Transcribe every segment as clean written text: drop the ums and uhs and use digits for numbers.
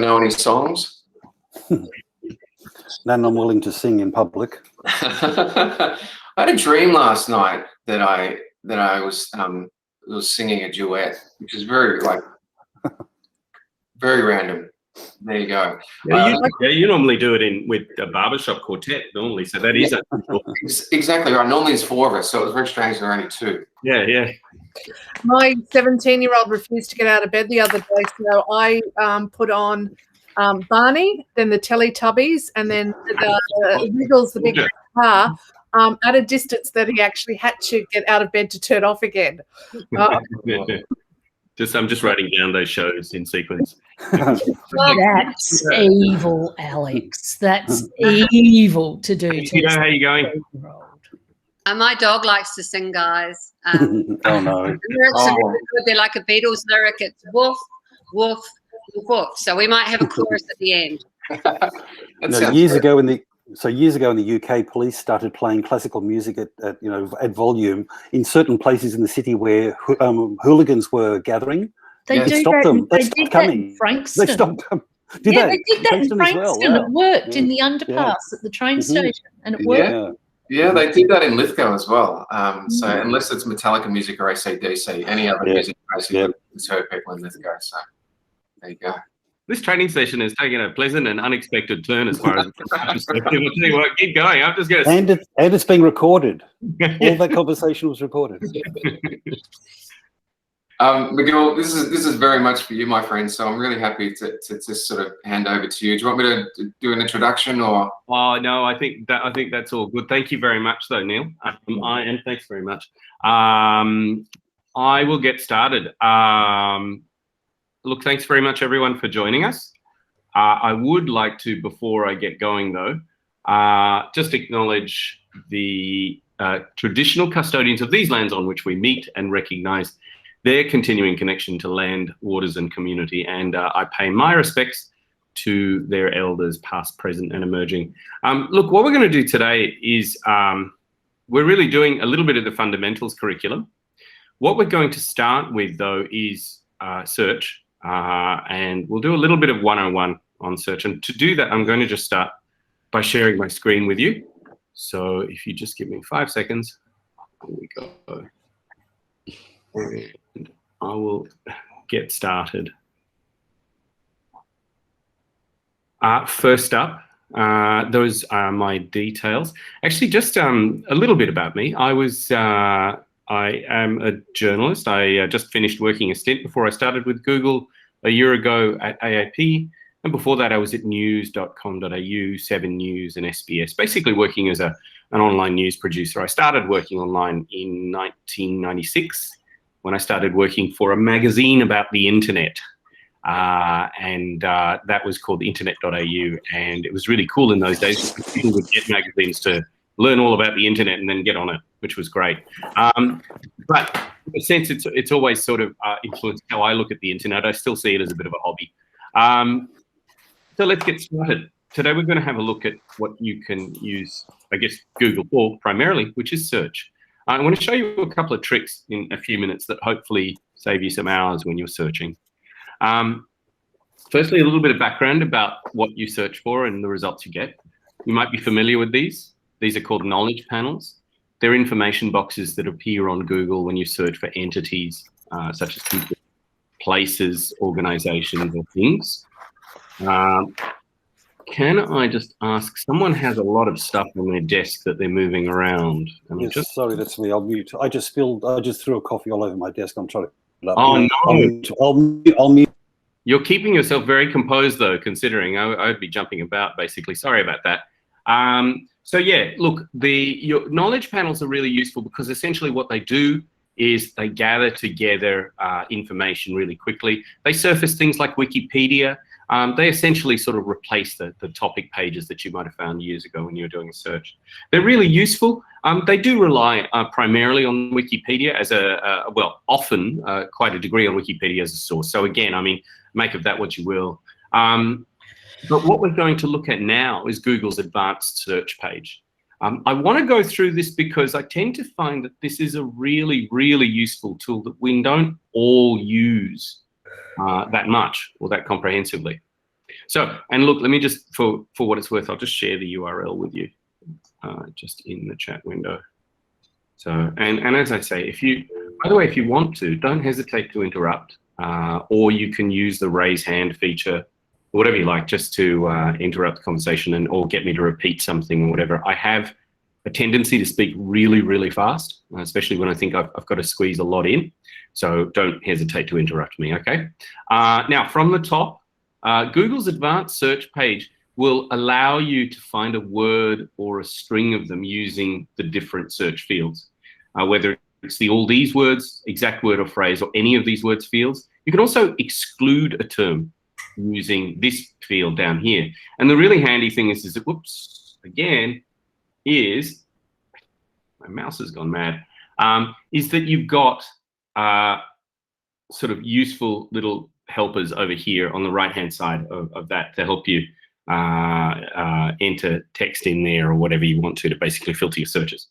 know any songs? None I'm willing to sing in public. I had a dream last night that I was singing a duet, which is very very random. There you go. Yeah, you normally do it with a barbershop quartet normally, so that is exactly right. Normally it's 4 of us, so it was very strange there were only 2. Yeah. My 17-year-old refused to get out of bed the other day, so I put on Barney, then the Teletubbies, and then Wiggles, the big car, at a distance that he actually had to get out of bed to turn off again. I'm just writing down those shows in sequence. That's evil, Alex. That's evil to do. You know how you're going? My dog likes to sing, guys. Oh no! They're like a Beatles lyric. It's woof, woof, woof. So we might have a chorus at the end. Years ago in the UK, police started playing classical music at volume in certain places in the city where hooligans were gathering. They did that in Frankston. They stopped them. They did that in Frankston. Well. It worked in the underpass at the train station, and it worked. Yeah, they did that in Lithgow as well. So unless it's Metallica music or AC/DC, any other music, basically, it's heard people in Lithgow. So there you go. This training session has taken a pleasant and unexpected turn as far as I'll tell you what, keep going. I'm just going to... And it's being recorded. All that conversation was recorded. Miguel, this is very much for you, my friend. So I'm really happy to just sort of hand over to you. Do you want me to do an introduction or? Oh no, I think that's all good. Thank you very much, though, Neil. And thanks very much. I will get started. Look, thanks very much, everyone, for joining us. I would like to, before I get going, though, just acknowledge the traditional custodians of these lands on which we meet and recognise their continuing connection to land, waters, and community. And I pay my respects to their elders, past, present, and emerging. Look, what we're going to do today is we're really doing a little bit of the fundamentals curriculum. What we're going to start with, though, is search. And we'll do a little bit of 101 on search. And to do that, I'm going to just start by sharing my screen with you. So if you just give me 5 seconds, here we go. And I will get started. First up, those are my details. Actually, just a little bit about me. I am a journalist. I just finished working a stint before I started with Google a year ago at AAP. And before that, I was at news.com.au, 7 News, and SBS, basically working as an online news producer. I started working online in 1996 when I started working for a magazine about the internet. And that was called internet.au. And it was really cool in those days because people would get magazines to learn all about the internet and then get on it, which was great. But in a sense, it's always sort of influenced how I look at the internet. I still see it as a bit of a hobby. So let's get started. Today, we're going to have a look at what you can use, I guess, Google for primarily, which is search. I want to show you a couple of tricks in a few minutes that hopefully save you some hours when you're searching. Firstly, a little bit of background about what you search for and the results you get. You might be familiar with these. These are called knowledge panels. They're information boxes that appear on Google when you search for entities such as people, places, organizations, or things. Can I just ask, someone has a lot of stuff on their desk that they're moving around. And yes, sorry, that's me. I'll mute. I just threw a coffee all over my desk. I'm trying to... Oh, no. I'll mute. You're keeping yourself very composed, though, considering I would be jumping about, basically. Sorry about that. So yeah, look, your knowledge panels are really useful because essentially what they do is they gather together information really quickly. They surface things like Wikipedia. They essentially sort of replace the topic pages that you might have found years ago when you were doing a search. They're really useful. They do rely primarily on Wikipedia as often quite a degree on Wikipedia as a source. So again, I mean, make of that what you will. But what we're going to look at now is Google's advanced search page. I want to go through this because I tend to find that this is a really, really useful tool that we don't all use that much or that comprehensively. So, and look, let me just, for what it's worth, I'll just share the URL with you, just in the chat window. So, and as I say, by the way, if you want to, don't hesitate to interrupt, or you can use the raise hand feature, whatever you like, just to interrupt the conversation or get me to repeat something or whatever. I have a tendency to speak really, really fast, especially when I think I've got to squeeze a lot in. So don't hesitate to interrupt me, okay? Now, from the top, Google's advanced search page will allow you to find a word or a string of them using the different search fields, whether it's all these words, exact word or phrase, or any of these words fields. You can also exclude a term using this field down here. And the really handy thing is that, whoops, again, is, my mouse has gone mad, is that you've got sort of useful little helpers over here on the right-hand side of that to help you enter text in there or whatever you want to basically filter your searches.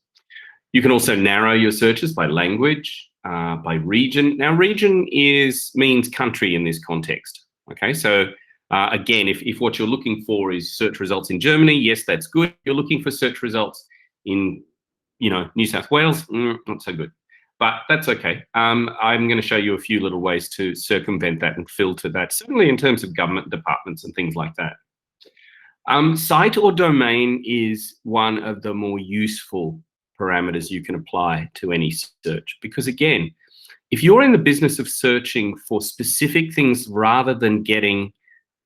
You can also narrow your searches by language, by region. Now, region means country in this context. Okay, so again, if what you're looking for is search results in Germany, yes, that's good. If you're looking for search results in, New South Wales, not so good. But that's okay. I'm going to show you a few little ways to circumvent that and filter that, certainly in terms of government departments and things like that. Site or domain is one of the more useful parameters you can apply to any search, because again, if you're in the business of searching for specific things rather than getting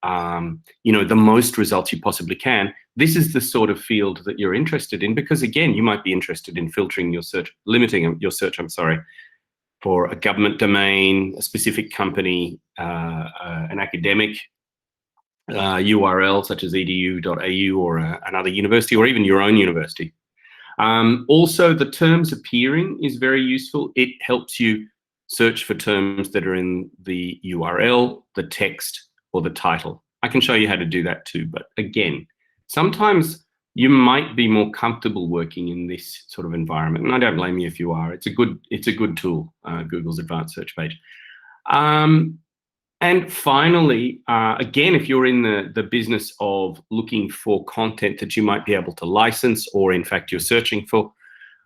the most results you possibly can, this is the sort of field that you're interested in, because again, you might be interested in filtering your search, limiting your search, for a government domain, a specific company, an academic URL such as edu.au or another university, or even your own university. Also, the terms appearing is very useful. It helps you search for terms that are in the URL, the text, or the title. I can show you how to do that too, but again, sometimes you might be more comfortable working in this sort of environment, and I don't blame you if you are. It's a good tool, Google's advanced search page. And finally, again, if you're in the business of looking for content that you might be able to license, or in fact you're searching for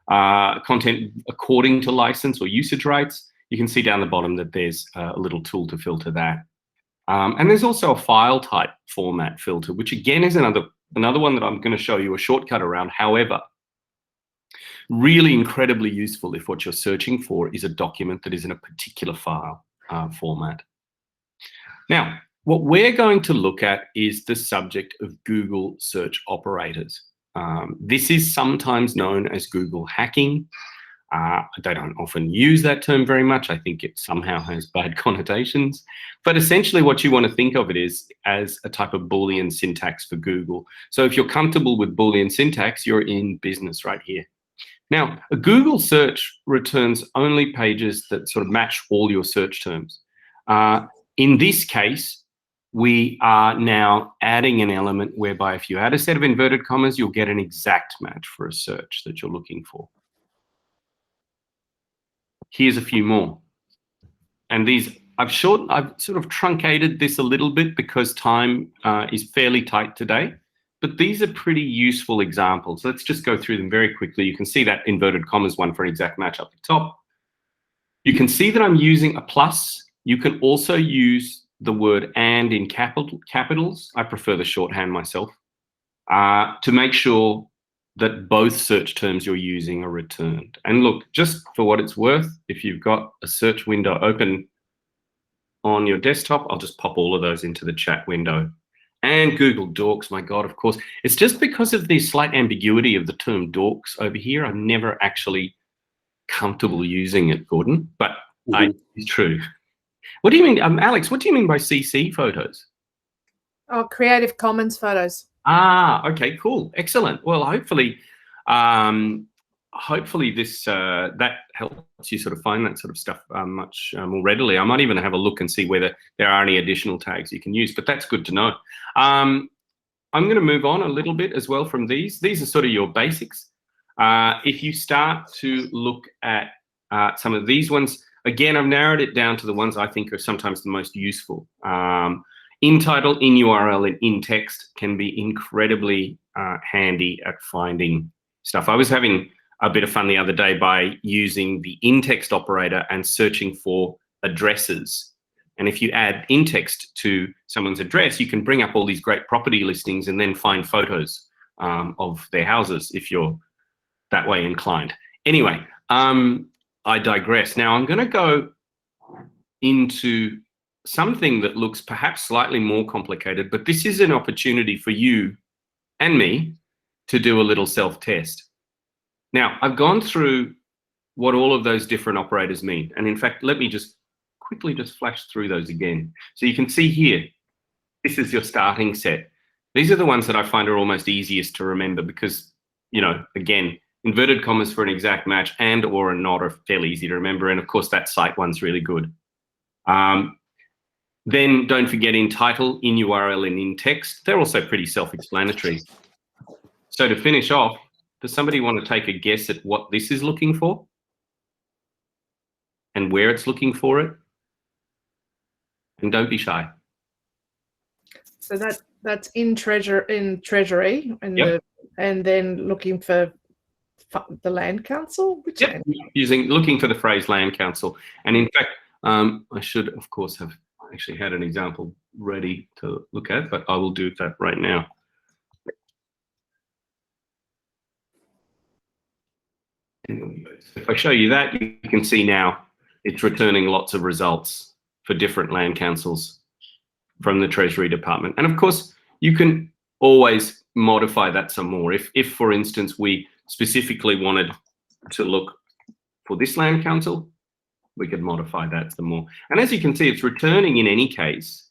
content according to license or usage rights, you can see down the bottom that there's a little tool to filter that. And there's also a file type format filter, which again is another one that I'm going to show you a shortcut around. However, really incredibly useful if what you're searching for is a document that is in a particular file format. Now, what we're going to look at is the subject of Google search operators. This is sometimes known as Google hacking. They don't often use that term very much. I think it somehow has bad connotations. But essentially what you want to think of it is as a type of Boolean syntax for Google. So if you're comfortable with Boolean syntax, you're in business right here. Now, a Google search returns only pages that sort of match all your search terms. In this case, we are now adding an element whereby if you add a set of inverted commas, you'll get an exact match for a search that you're looking for. Here's a few more. And these, I've sort of truncated this a little bit because time is fairly tight today, but these are pretty useful examples. Let's just go through them very quickly. You can see that inverted commas one for an exact match up the top. You can see that I'm using a plus. You can also use the word and in capitals. I prefer the shorthand myself, to make sure that both search terms you're using are returned. And look, just for what it's worth, if you've got a search window open on your desktop, I'll just pop all of those into the chat window. And Google Dorks, my God, of course. It's just because of the slight ambiguity of the term dorks over here, I'm never actually comfortable using it, Gordon, but it's true. What do you mean, Alex, what do you mean by CC photos? Oh, Creative Commons photos. Ah, okay, cool, excellent. Well, hopefully this that helps you sort of find that sort of stuff much more readily. I might even have a look and see whether there are any additional tags you can use, but that's good to know. I'm going to move on a little bit as well from these. These are sort of your basics. If you start to look at some of these ones, again, I've narrowed it down to the ones I think are sometimes the most useful. in title, in URL, and in text can be incredibly handy at finding stuff. I was having a bit of fun the other day by using the in-text operator and searching for addresses. And if you add in-text to someone's address, you can bring up all these great property listings and then find photos of their houses if you're that way inclined. Anyway, I digress. Now I'm going to go into something that looks perhaps slightly more complicated, but this is an opportunity for you and me to do a little self-test. Now, I've gone through what all of those different operators mean. And in fact, let me just quickly just flash through those again. So you can see here, this is your starting set. These are the ones that I find are almost easiest to remember because, you know, again, inverted commas for an exact match and or a not are fairly easy to remember. And of course, that site one's really good. Then don't forget in title, in URL, and in text. They're also pretty self-explanatory. So to finish off, does somebody want to take a guess at what this is looking for? And where it's looking for it? And don't be shy. So that's in Treasury, and Yep. and then looking for the Land Council. Which Yep. Looking for the phrase Land Council. And in fact, I should of course have actually had an example ready to look at, but I will do that right now. If I show you that, you can see now it's returning lots of results for different land councils from the Treasury Department. And of course, you can always modify that some more. If for instance, we specifically wanted to look for this land council, we could modify that some more. And as you can see, it's returning in any case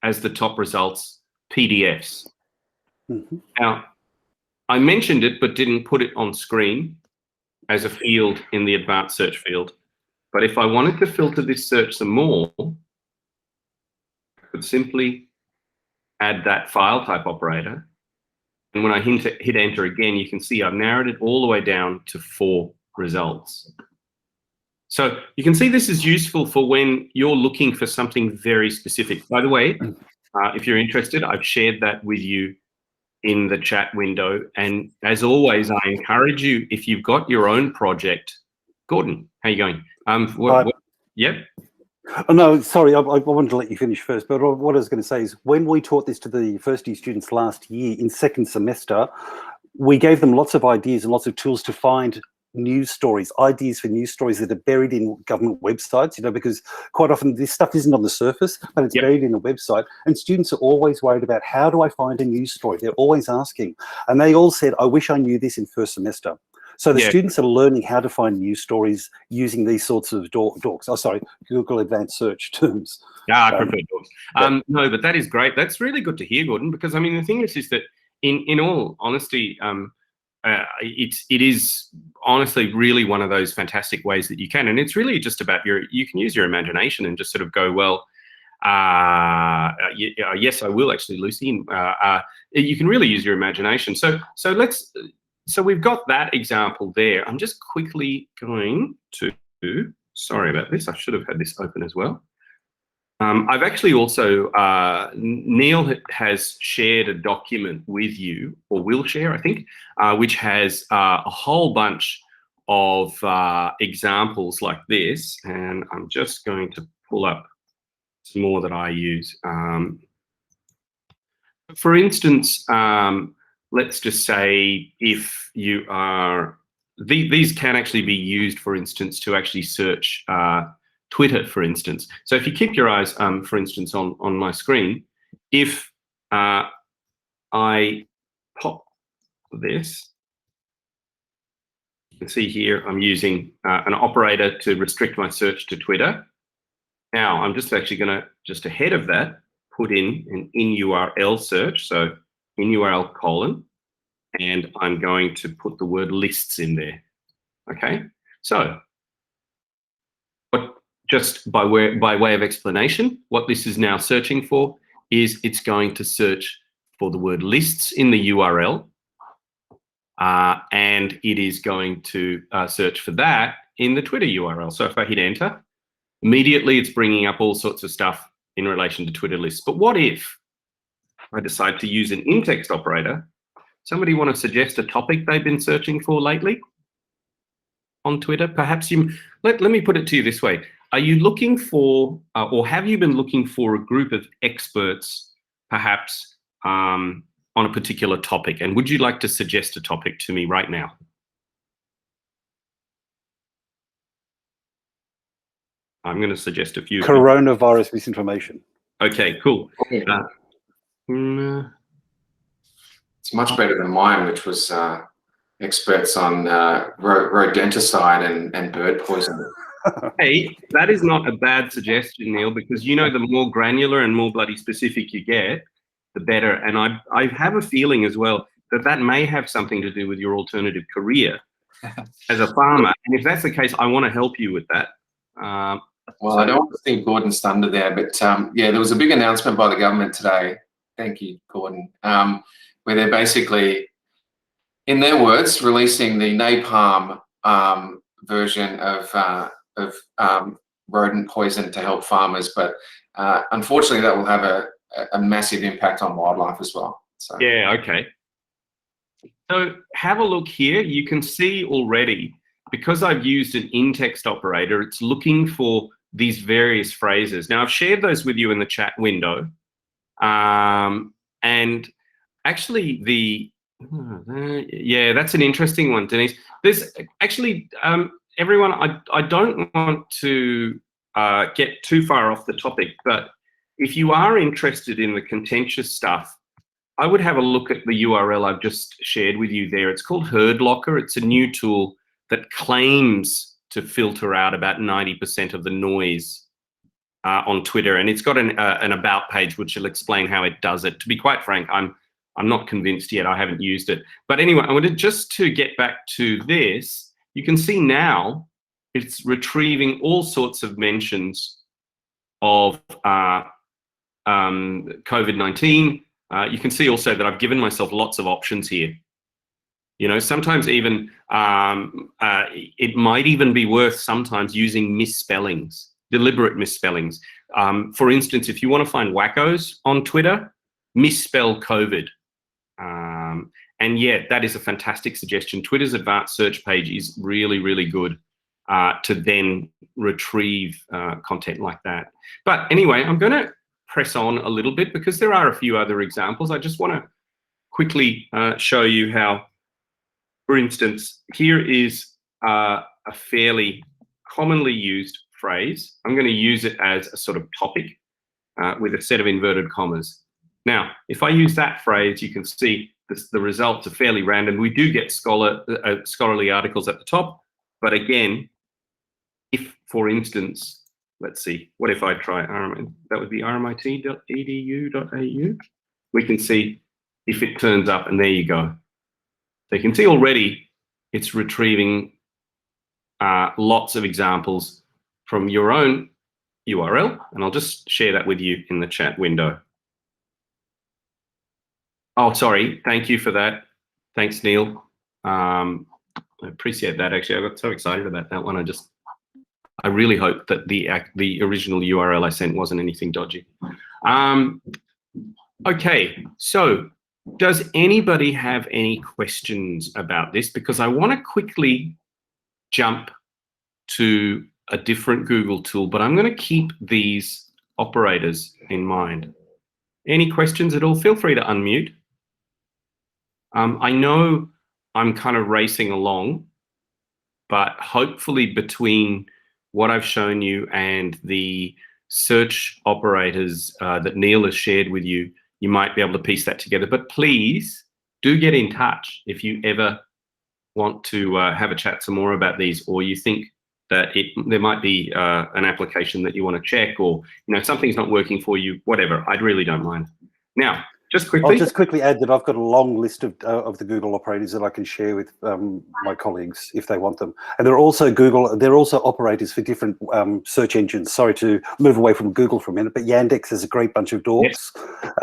as the top results PDFs. Mm-hmm. Now, I mentioned it, but didn't put it on screen as a field in the advanced search field. But if I wanted to filter this search some more, I could simply add that file type operator. And when I hit enter again, you can see I've narrowed it all the way down to 4 results. So you can see this is useful for when you're looking for something very specific. By the way, if you're interested, I've shared that with you in the chat window. And as always, I encourage you, if you've got your own project, Gordon, how you going? Yep. Oh, no, sorry, I wanted to let you finish first, but what I was going to say is when we taught this to the first-year students last year in second semester, we gave them lots of ideas and lots of tools to find news stories, ideas for news stories that are buried in government websites, you know, because quite often this stuff isn't on the surface, but it's buried in a website. And students are always worried about, how do I find a news story? They're always asking. And they all said, I wish I knew this in first semester. So the students are learning how to find news stories using these sorts of Google Advanced Search terms. Yeah, I prefer dogs. No, but that is great. That's really good to hear, Gordon, because I mean, the thing is that in all honesty, it is honestly really one of those fantastic ways that you can, and it's really just about you can use your imagination and just sort of go, well, yes, I will actually, Lucy. You can really use your imagination. So we've got that example there. I'm just quickly going to, sorry about this, I should have had this open as well. I've actually also, Neil has shared a document with you, or will share, I think, which has a whole bunch of examples like this. And I'm just going to pull up some more that I use. For instance, let's just say if you are, these can actually be used, for instance, to actually search Twitter, for instance. So if you keep your eyes, for instance, on my screen, if I pop this, you can see here I'm using an operator to restrict my search to Twitter. Now I'm just actually going to, just ahead of that, put in an in-URL search, so in-URL colon, and I'm going to put the word lists in there. Okay, so just by way of explanation, what this is now searching for is it's going to search for the word lists in the URL, and it is going to search for that in the Twitter URL. So if I hit enter, immediately it's bringing up all sorts of stuff in relation to Twitter lists. But what if I decide to use an in-text operator? Somebody want to suggest a topic they've been searching for lately on Twitter? Perhaps let me put it to you this way. Are you looking for, or have you been looking for a group of experts, perhaps, on a particular topic? And would you like to suggest a topic to me right now? I'm going to suggest a few. Coronavirus misinformation. Okay, cool. It's much better than mine, which was experts on rodenticide and bird poison. Hey, that is not a bad suggestion, Neil, because you know the more granular and more bloody specific you get, the better. And I have a feeling as well that that may have something to do with your alternative career as a farmer. And if that's the case, I want to help you with that. Well, I don't want to think Gordon's thunder there, but yeah, there was a big announcement by the government today. Thank you, Gordon, where they're basically, in their words, releasing the napalm version of rodent poison to help farmers. But unfortunately, that will have a massive impact on wildlife as well. So. Yeah, okay. So have a look here. You can see already, because I've used an in-text operator, it's looking for these various phrases. Now, I've shared those with you in the chat window. And actually yeah, that's an interesting one, Denise. There's actually, everyone, I don't want to get too far off the topic, but if you are interested in the contentious stuff, I would have a look at the URL I've just shared with you there. It's called Herd Locker. It's a new tool that claims to filter out about 90% of the noise on Twitter, and it's got an about page which will explain how it does it. To be quite frank, I'm not convinced yet. I haven't used it. But anyway, I wanted just to get back to this. You can see now it's retrieving all sorts of mentions of COVID-19. You can see also that I've given myself lots of options here. You know, sometimes even it might even be worth sometimes using misspellings, deliberate misspellings. For instance, if you want to find wackos on Twitter, misspell COVID. And yeah, that is a fantastic suggestion. Twitter's advanced search page is really, really good to then retrieve content like that. But anyway, I'm going to press on a little bit because there are a few other examples. I just want to quickly show you how, for instance, here is a fairly commonly used phrase. I'm going to use it as a sort of topic with a set of inverted commas. Now, if I use that phrase, you can see the results are fairly random. We do get scholarly articles at the top, but again, if, for instance, let's see, what if I try RMIT? That would be rmit.edu.au. We can see if it turns up, and there you go. So you can see already it's retrieving lots of examples from your own URL, and I'll just share that with you in the chat window. Oh, sorry, thank you for that. Thanks, Neil. I appreciate that, actually. I got so excited about that one. I really hope that the original URL I sent wasn't anything dodgy. Okay, so does anybody have any questions about this? Because I want to quickly jump to a different Google tool, but I'm going to keep these operators in mind. Any questions at all? Feel free to unmute. I know I'm kind of racing along, but hopefully between what I've shown you and the search operators that Neil has shared with you, you might be able to piece that together. But please do get in touch if you ever want to have a chat some more about these, or you think that there might be an application that you want to check, or something's not working for you, whatever. I really don't mind. Now, just quickly. I'll just quickly add that I've got a long list of the Google operators that I can share with my colleagues if they want them. And there are also operators for different search engines. Sorry to move away from Google for a minute, but Yandex has a great bunch of dorks,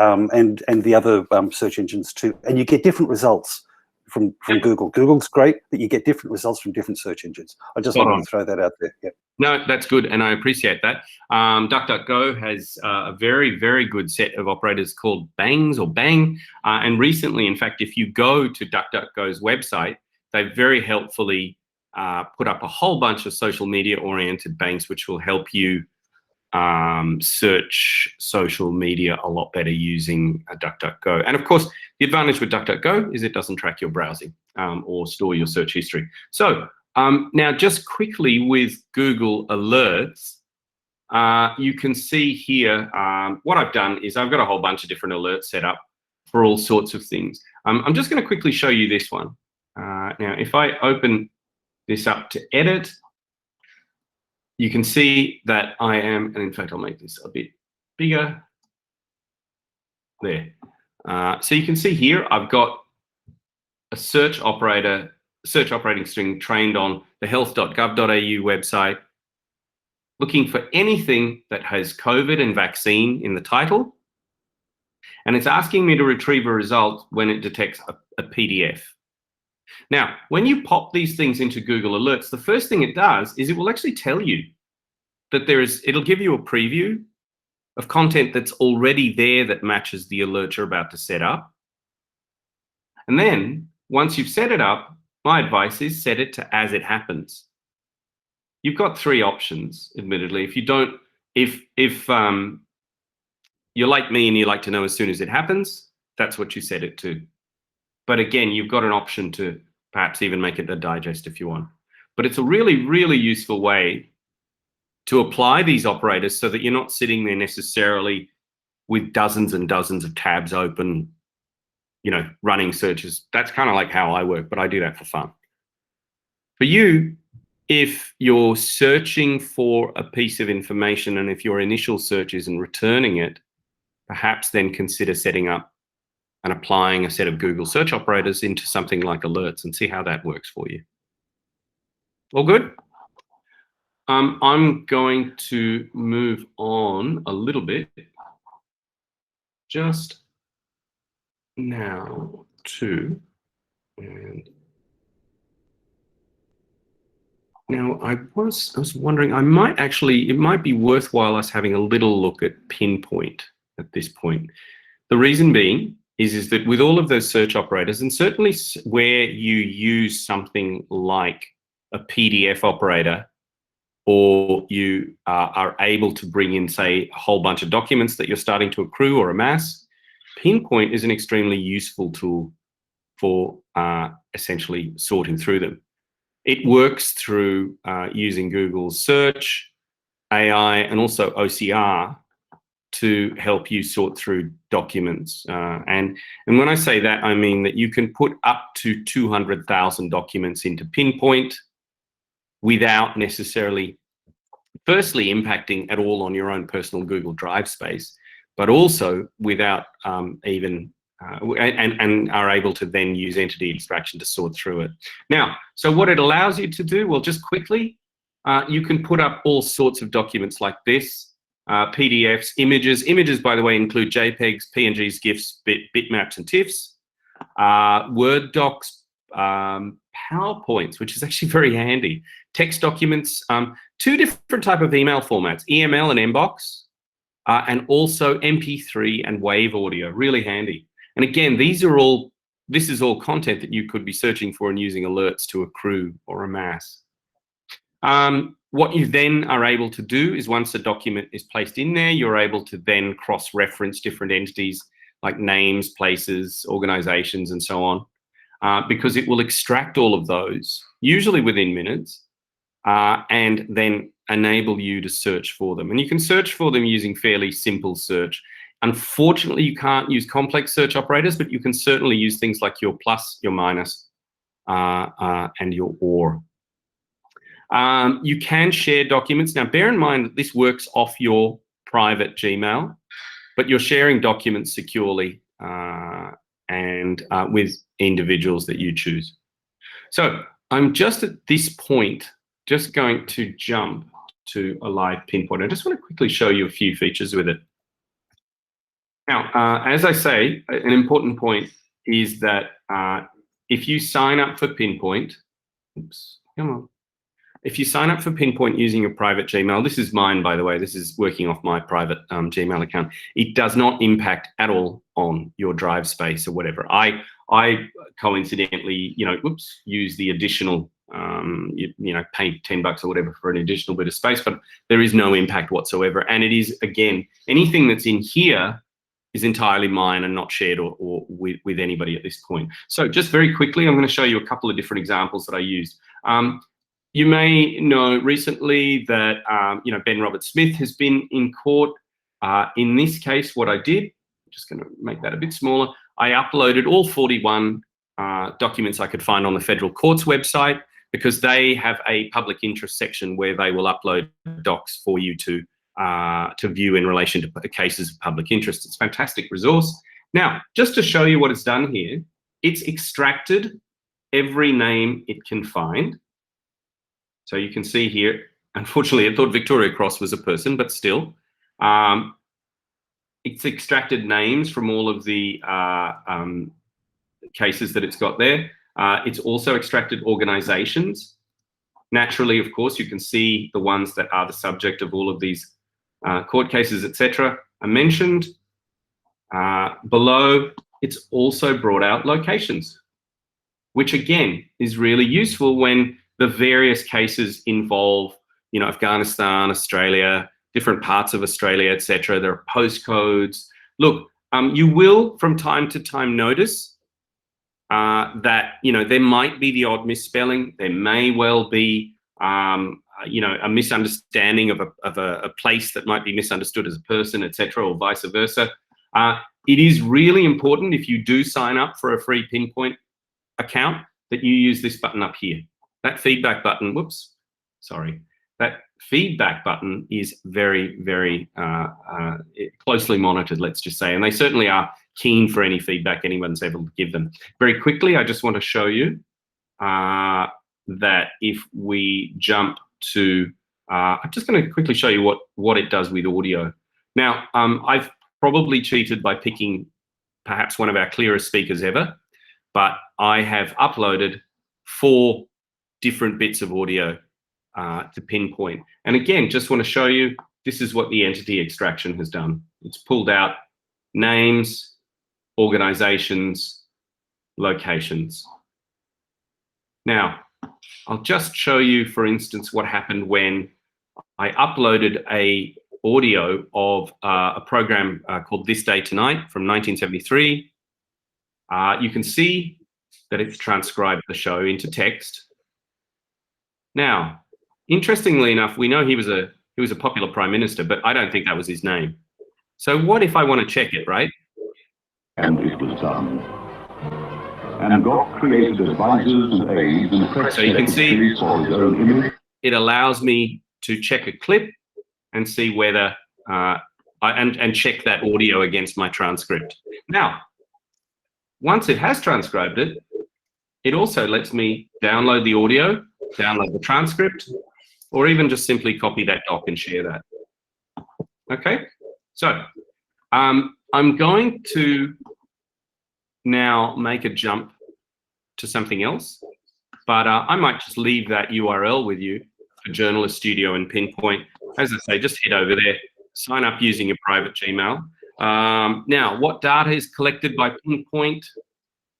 and the other search engines too. And you get different results from Google. Google's great that you get different results from different search engines. I just wanted to throw that out there. Yeah. No, that's good, and I appreciate that. DuckDuckGo has a very, very good set of operators called Bangs or Bang, and recently, in fact, if you go to DuckDuckGo's website, they've very helpfully put up a whole bunch of social media-oriented banks which will help you search social media a lot better using DuckDuckGo. And of course, the advantage with DuckDuckGo is it doesn't track your browsing or store your search history. So now just quickly with Google Alerts, you can see here what I've done is I've got a whole bunch of different alerts set up for all sorts of things. I'm just going to quickly show you this one. Now, if I open this up to edit, you can see that I am, and in fact, I'll make this a bit bigger. There. So you can see here, I've got a search operating string trained on the health.gov.au website, looking for anything that has COVID and vaccine in the title. And it's asking me to retrieve a result when it detects a PDF. Now, when you pop these things into Google Alerts, the first thing it does is it will actually tell you that it'll give you a preview of content that's already there that matches the alert you're about to set up. And then once you've set it up, my advice is set it to as it happens. You've got three options, admittedly. If you're like me and you like to know as soon as it happens, that's what you set it to. But again, you've got an option to perhaps even make it a digest if you want. But it's a really, really useful way to apply these operators so that you're not sitting there necessarily with dozens and dozens of tabs open, you know, running searches. That's kind of like how I work, but I do that for fun. For you, if you're searching for a piece of information and if your initial search isn't returning it, perhaps then consider setting up and applying a set of Google search operators into something like alerts and see how that works for you. All good? I'm going to move on a little bit just now to, and now I was wondering, it might be worthwhile us having a little look at Pinpoint at this point. The reason being is that with all of those search operators, and certainly where you use something like a PDF operator, or you are able to bring in, say, a whole bunch of documents that you're starting to accrue or amass, Pinpoint is an extremely useful tool for essentially sorting through them. It works through using Google's search, AI, and also OCR to help you sort through documents. And when I say that, I mean that you can put up to 200,000 documents into Pinpoint without necessarily, firstly, impacting at all on your own personal Google Drive space, but also without and are able to then use entity extraction to sort through it. Now, so what it allows you to do, well, just quickly, you can put up all sorts of documents like this, PDFs, images. Images, by the way, include JPEGs, PNGs, GIFs, bitmaps, and TIFFs, Word docs, PowerPoints, which is actually very handy, text documents, two different type of email formats, EML and Mbox, and also MP3 and WAV audio, really handy. And again, this is all content that you could be searching for and using alerts to accrue or amass. What you then are able to do is once a document is placed in there, you're able to then cross-reference different entities like names, places, organizations, and so on, because it will extract all of those, usually within minutes, and then enable you to search for them. And you can search for them using fairly simple search. Unfortunately, you can't use complex search operators, but you can certainly use things like your plus, your minus, and your or. You can share documents. Now, bear in mind that this works off your private Gmail, but you're sharing documents securely and with individuals that you choose. So I'm just at this point, just going to jump to a live Pinpoint. I just want to quickly show you a few features with it. Now, as I say, an important point is that if you sign up for Pinpoint, oops, come on. If you sign up for Pinpoint using a private Gmail, this is mine, by the way, this is working off my private Gmail account. It does not impact at all on your drive space or whatever. I coincidentally, use the additional, pay $10 or whatever for an additional bit of space, but there is no impact whatsoever. And it is, again, anything that's in here is entirely mine and not shared or with anybody at this point. So just very quickly, I'm going to show you a couple of different examples that I used. You may know recently that Ben Robert Smith has been in court. In this case, what I did, I'm just going to make that a bit smaller. I uploaded all 41 documents I could find on the federal court's website, because they have a public interest section where they will upload docs for you to view in relation to cases of public interest. It's a fantastic resource. Now, just to show you what it's done here, it's extracted every name it can find. So you can see here, unfortunately, I thought Victoria Cross was a person, but still. It's extracted names from all of the cases that it's got there. It's also extracted organizations. Naturally, of course, you can see the ones that are the subject of all of these court cases, etc. are mentioned. Below, it's also brought out locations, which again is really useful when the various cases involve, Afghanistan, Australia, different parts of Australia, etc. There are postcodes. Look, you will from time to time notice that, there might be the odd misspelling. There may well be, a misunderstanding of a place that might be misunderstood as a person, etc., or vice versa. It is really important, if you do sign up for a free Pinpoint account, that you use this button up here. That feedback button, that feedback button is very, very closly monitored, let's just say, and they certainly are keen for any feedback anyone's able to give them. Very quickly, I just want to show you that if we jump to, I'm just going to quickly show you what it does with audio. Now, I've probably cheated by picking perhaps one of our clearest speakers ever, but I have uploaded 4 different bits of audio to Pinpoint. And again, just want to show you, this is what the entity extraction has done. It's pulled out names, organizations, locations. Now, I'll just show you, for instance, what happened when I uploaded a audio of a program called This Day Tonight from 1973. You can see that it's transcribed the show into text. Now, interestingly enough, we know he was a popular prime minister, but I don't think that was his name. So what if I want to check it, right? And it was done. And God created advisors and aides and press. So you can see it allows me to check a clip and see whether and check that audio against my transcript. Now, once it has transcribed it, it also lets me download the audio, download the transcript, or even just simply copy that doc and share that. Okay, so I'm going to now make a jump to something else, but I might just leave that URL with you for Journalist Studio and Pinpoint. As I say, just head over there, sign up using your private Gmail. Now, what data is collected by Pinpoint?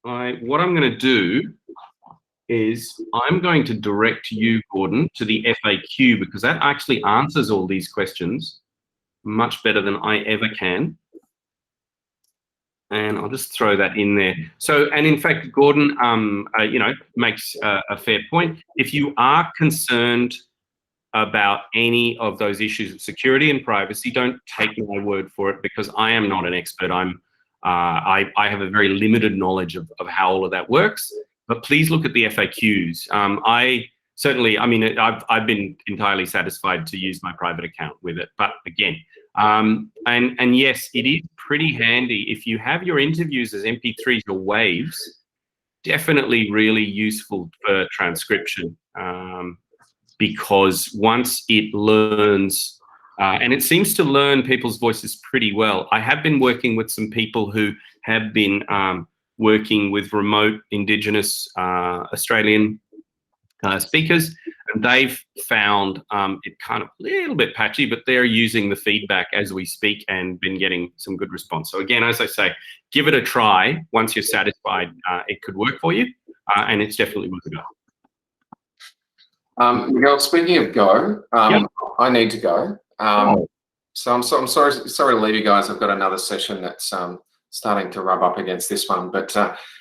What I'm going to do is I'm going to direct you, Gordon, to the FAQ, because that actually answers all these questions much better than I ever can. And I'll just throw that in there. So, and in fact, Gordon, makes a fair point. If you are concerned about any of those issues of security and privacy, don't take my word for it, because I am not an expert. I have a very limited knowledge of how all of that works. But please look at the FAQs. I've been entirely satisfied to use my private account with it. But again, and yes, it is pretty handy if you have your interviews as MP3s or waves. Definitely really useful for transcription, because once it learns, and it seems to learn people's voices pretty well. I have been working with some people who have been working with remote Indigenous Australian speakers, and they've found it kind of a little bit patchy, but they're using the feedback as we speak and been getting some good response. So again, as I say, give it a try. Once you're satisfied it could work for you, and it's definitely worth a go. Miguel, speaking of go, Yep. I need to go. Oh. So I'm sorry to leave you guys. I've got another session that's starting to rub up against this one, but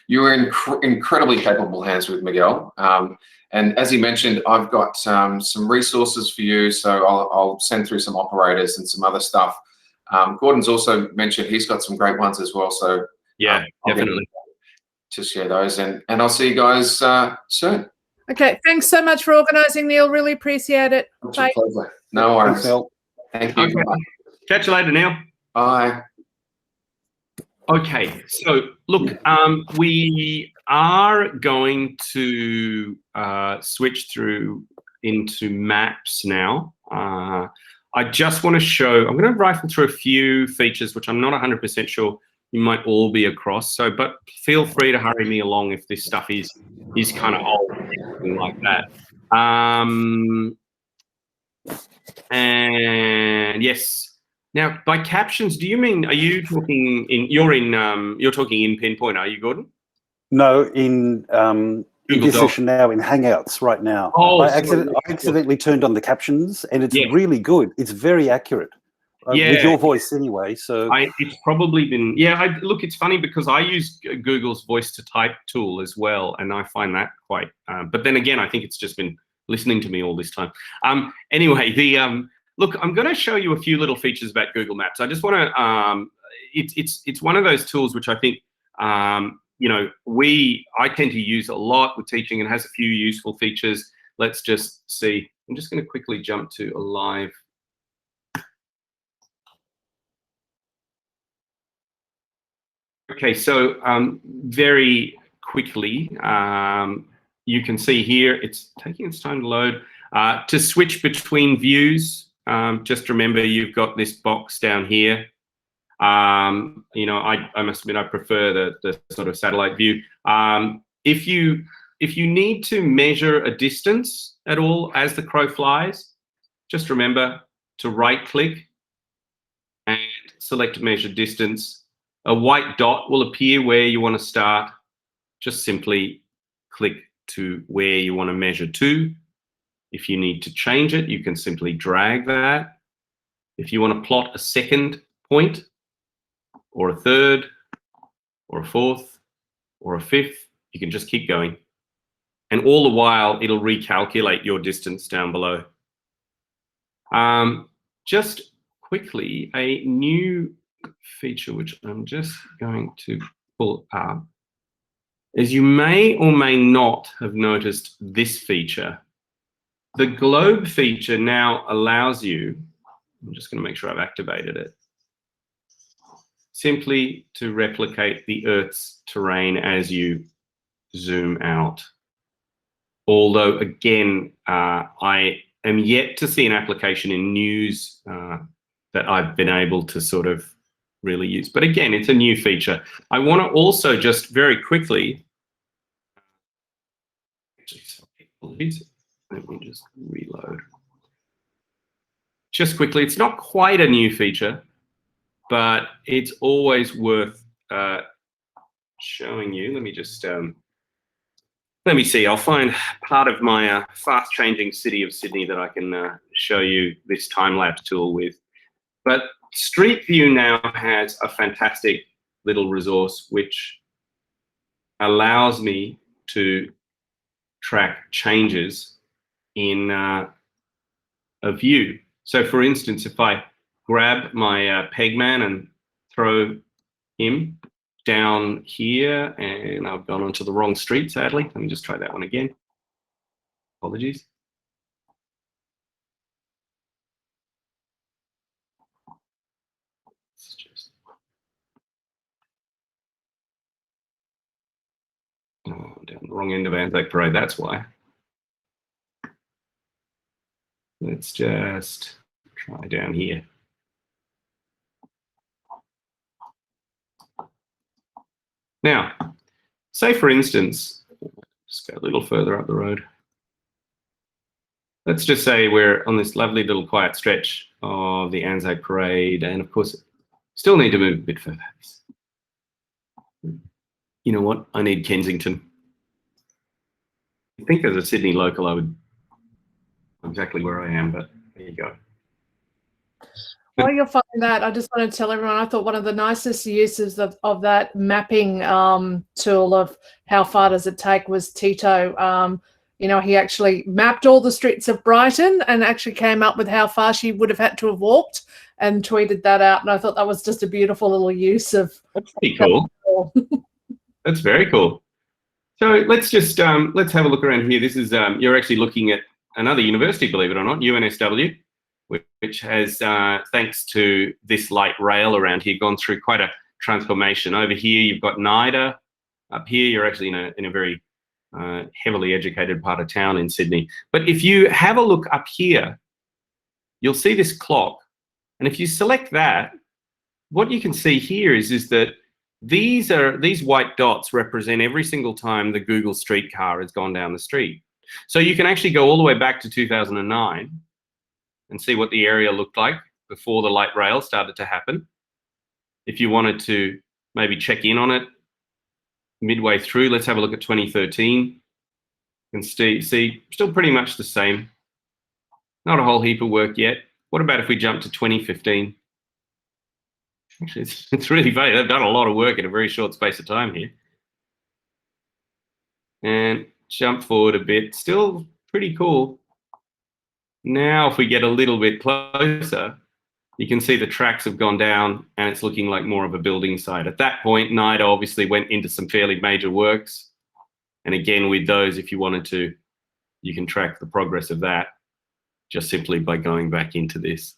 you were in incredibly capable hands with Miguel. And as he mentioned, I've got some resources for you, so I'll send through some operators and some other stuff. Gordon's also mentioned he's got some great ones as well, so Yeah, definitely. To share those, and I'll see you guys soon. Okay, thanks so much for organising, Neil. Really appreciate it. It's Bye. a pleasure. No worries. Thanks, Mel. Thank you. Okay. Catch you later, Neil. Bye. Okay, so look, we are going to switch through into maps now. I just want to show, I'm going to rifle through a few features which I'm not 100% sure you might all be across. So, but feel free to hurry me along if this stuff is kind of old or anything like that. And yes. Now, by captions, do you mean, are you talking in, you're talking in Pinpoint, are you, Gordon? No, in Google this Doc. session now, in Hangouts right now. Oh, I sorry. accidentally turned on the captions, and it's Yeah. really good. It's very accurate. Yeah. With your voice anyway, so. It's probably been, yeah, look, it's funny because I use Google's voice to type tool as well, and I find that quite, but then again, I think it's just been listening to me all this time. Anyway, look, I'm going to show you a few little features about Google Maps. I just want to, it's one of those tools which I think, you know, I tend to use a lot with teaching, and has a few useful features. Let's just see. I'm just going to quickly jump to a live. Okay, so very quickly, you can see here, it's taking its time to load. To switch between views, just remember you've got this box down here. You know, I must admit I prefer the sort of satellite view. If you need to measure a distance at all as the crow flies, just remember to right-click and select measure distance. A white dot will appear where you want to start. Just simply click to where you want to measure to. If you need to change it, you can simply drag that. If you want to plot a second point, or a third, or a fourth, or a fifth, you can just keep going. And all the while, it'll recalculate your distance down below. Just quickly, a new feature which I'm just going to pull up is you may or may not have noticed this feature. The globe feature now allows you, I'm just going to make sure I've activated it, simply to replicate the Earth's terrain as you zoom out. Although, again, I am yet to see an application in news that I've been able to sort of really use. But again, it's a new feature. I want to also just very quickly, let me just reload. Just quickly, it's not quite a new feature, but it's always worth showing you. Let me just, let me see, I'll find part of my fast-changing city of Sydney that I can show you this time-lapse tool with. But Street View now has a fantastic little resource which allows me to track changes in a view. So for instance, if I grab my Pegman and throw him down here, and I've gone onto the wrong street, sadly. Let me just try that one again. Apologies. It's just down the wrong end of Anzac Parade, that's why. Let's just try down here. Now, say for instance, just go a little further up the road. Let's just say we're on this lovely little quiet stretch of the Anzac Parade, and of course, still need to move a bit further. You know what? I need Kensington. I think as a Sydney local, I would exactly where I am, but there you go. While you're finding that, I just want to tell everyone, I thought one of the nicest uses of that mapping tool of how far does it take was Tito. You know, he actually mapped all the streets of Brighton and actually came up with how far she would have had to have walked and tweeted that out. And I thought that was just a beautiful little use of. That's pretty cool. That's very cool. So let's just let's have a look around here. This is you're actually looking at another university, believe it or not, UNSW, which has, thanks to this light rail around here, gone through quite a transformation. Over here, you've got NIDA. Up here, you're actually in a very heavily educated part of town in Sydney. But if you have a look up here, you'll see this clock. And if you select that, what you can see here is that these white dots represent every single time the Google streetcar has gone down the street. So you can actually go all the way back to 2009 and see what the area looked like before the light rail started to happen. If you wanted to maybe check in on it midway through, let's have a look at 2013. You can see still pretty much the same. Not a whole heap of work yet. What about if we jump to 2015? Actually, it's really funny. They've done a lot of work in a very short space of time here. And jump forward a bit. Still pretty cool. Now, if we get a little bit closer, you can see the tracks have gone down and it's looking like more of a building site. At that point, NIDA obviously went into some fairly major works. And again, with those, if you wanted to, you can track the progress of that just simply by going back into this.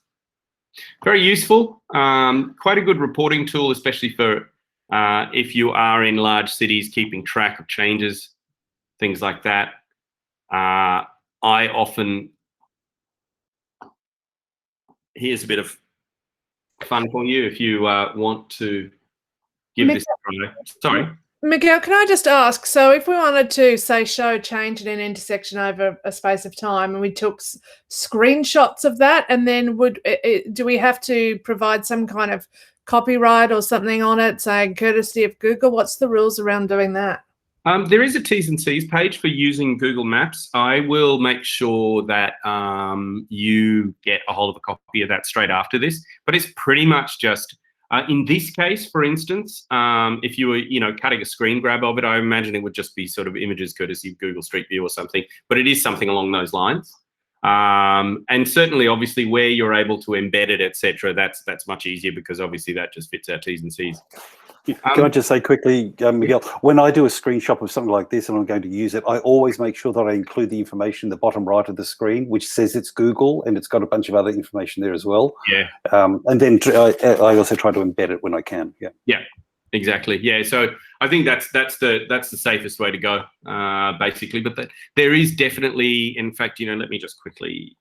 Very useful, quite a good reporting tool, especially for if you are in large cities, keeping track of changes, things like that. I often, here's a bit of fun for you if you want to give this a try. Sorry. Miguel, can I just ask, so if we wanted to, say, show change in an intersection over a space of time and we took screenshots of that, and then do we have to provide some kind of copyright or something on it saying courtesy of Google? What's the rules around doing that? There is a T's and C's page for using Google Maps. I will make sure that you get a hold of a copy of that straight after this, but it's pretty much just in this case, for instance, if you were, cutting a screen grab of it, I imagine it would just be sort of images courtesy of Google Street View or something, but it is something along those lines. And certainly, obviously, where you're able to embed it, etc., that's much easier because obviously that just fits our T's and C's. Can I just say quickly, Miguel, when I do a screenshot of something like this and I'm going to use it, I always make sure that I include the information in the bottom right of the screen, which says it's Google, and it's got a bunch of other information there as well. Yeah. And then I also try to embed it when I can. Yeah. Yeah, exactly. Yeah. So I think that's the safest way to go, basically. But there is definitely, in fact, let me just quickly.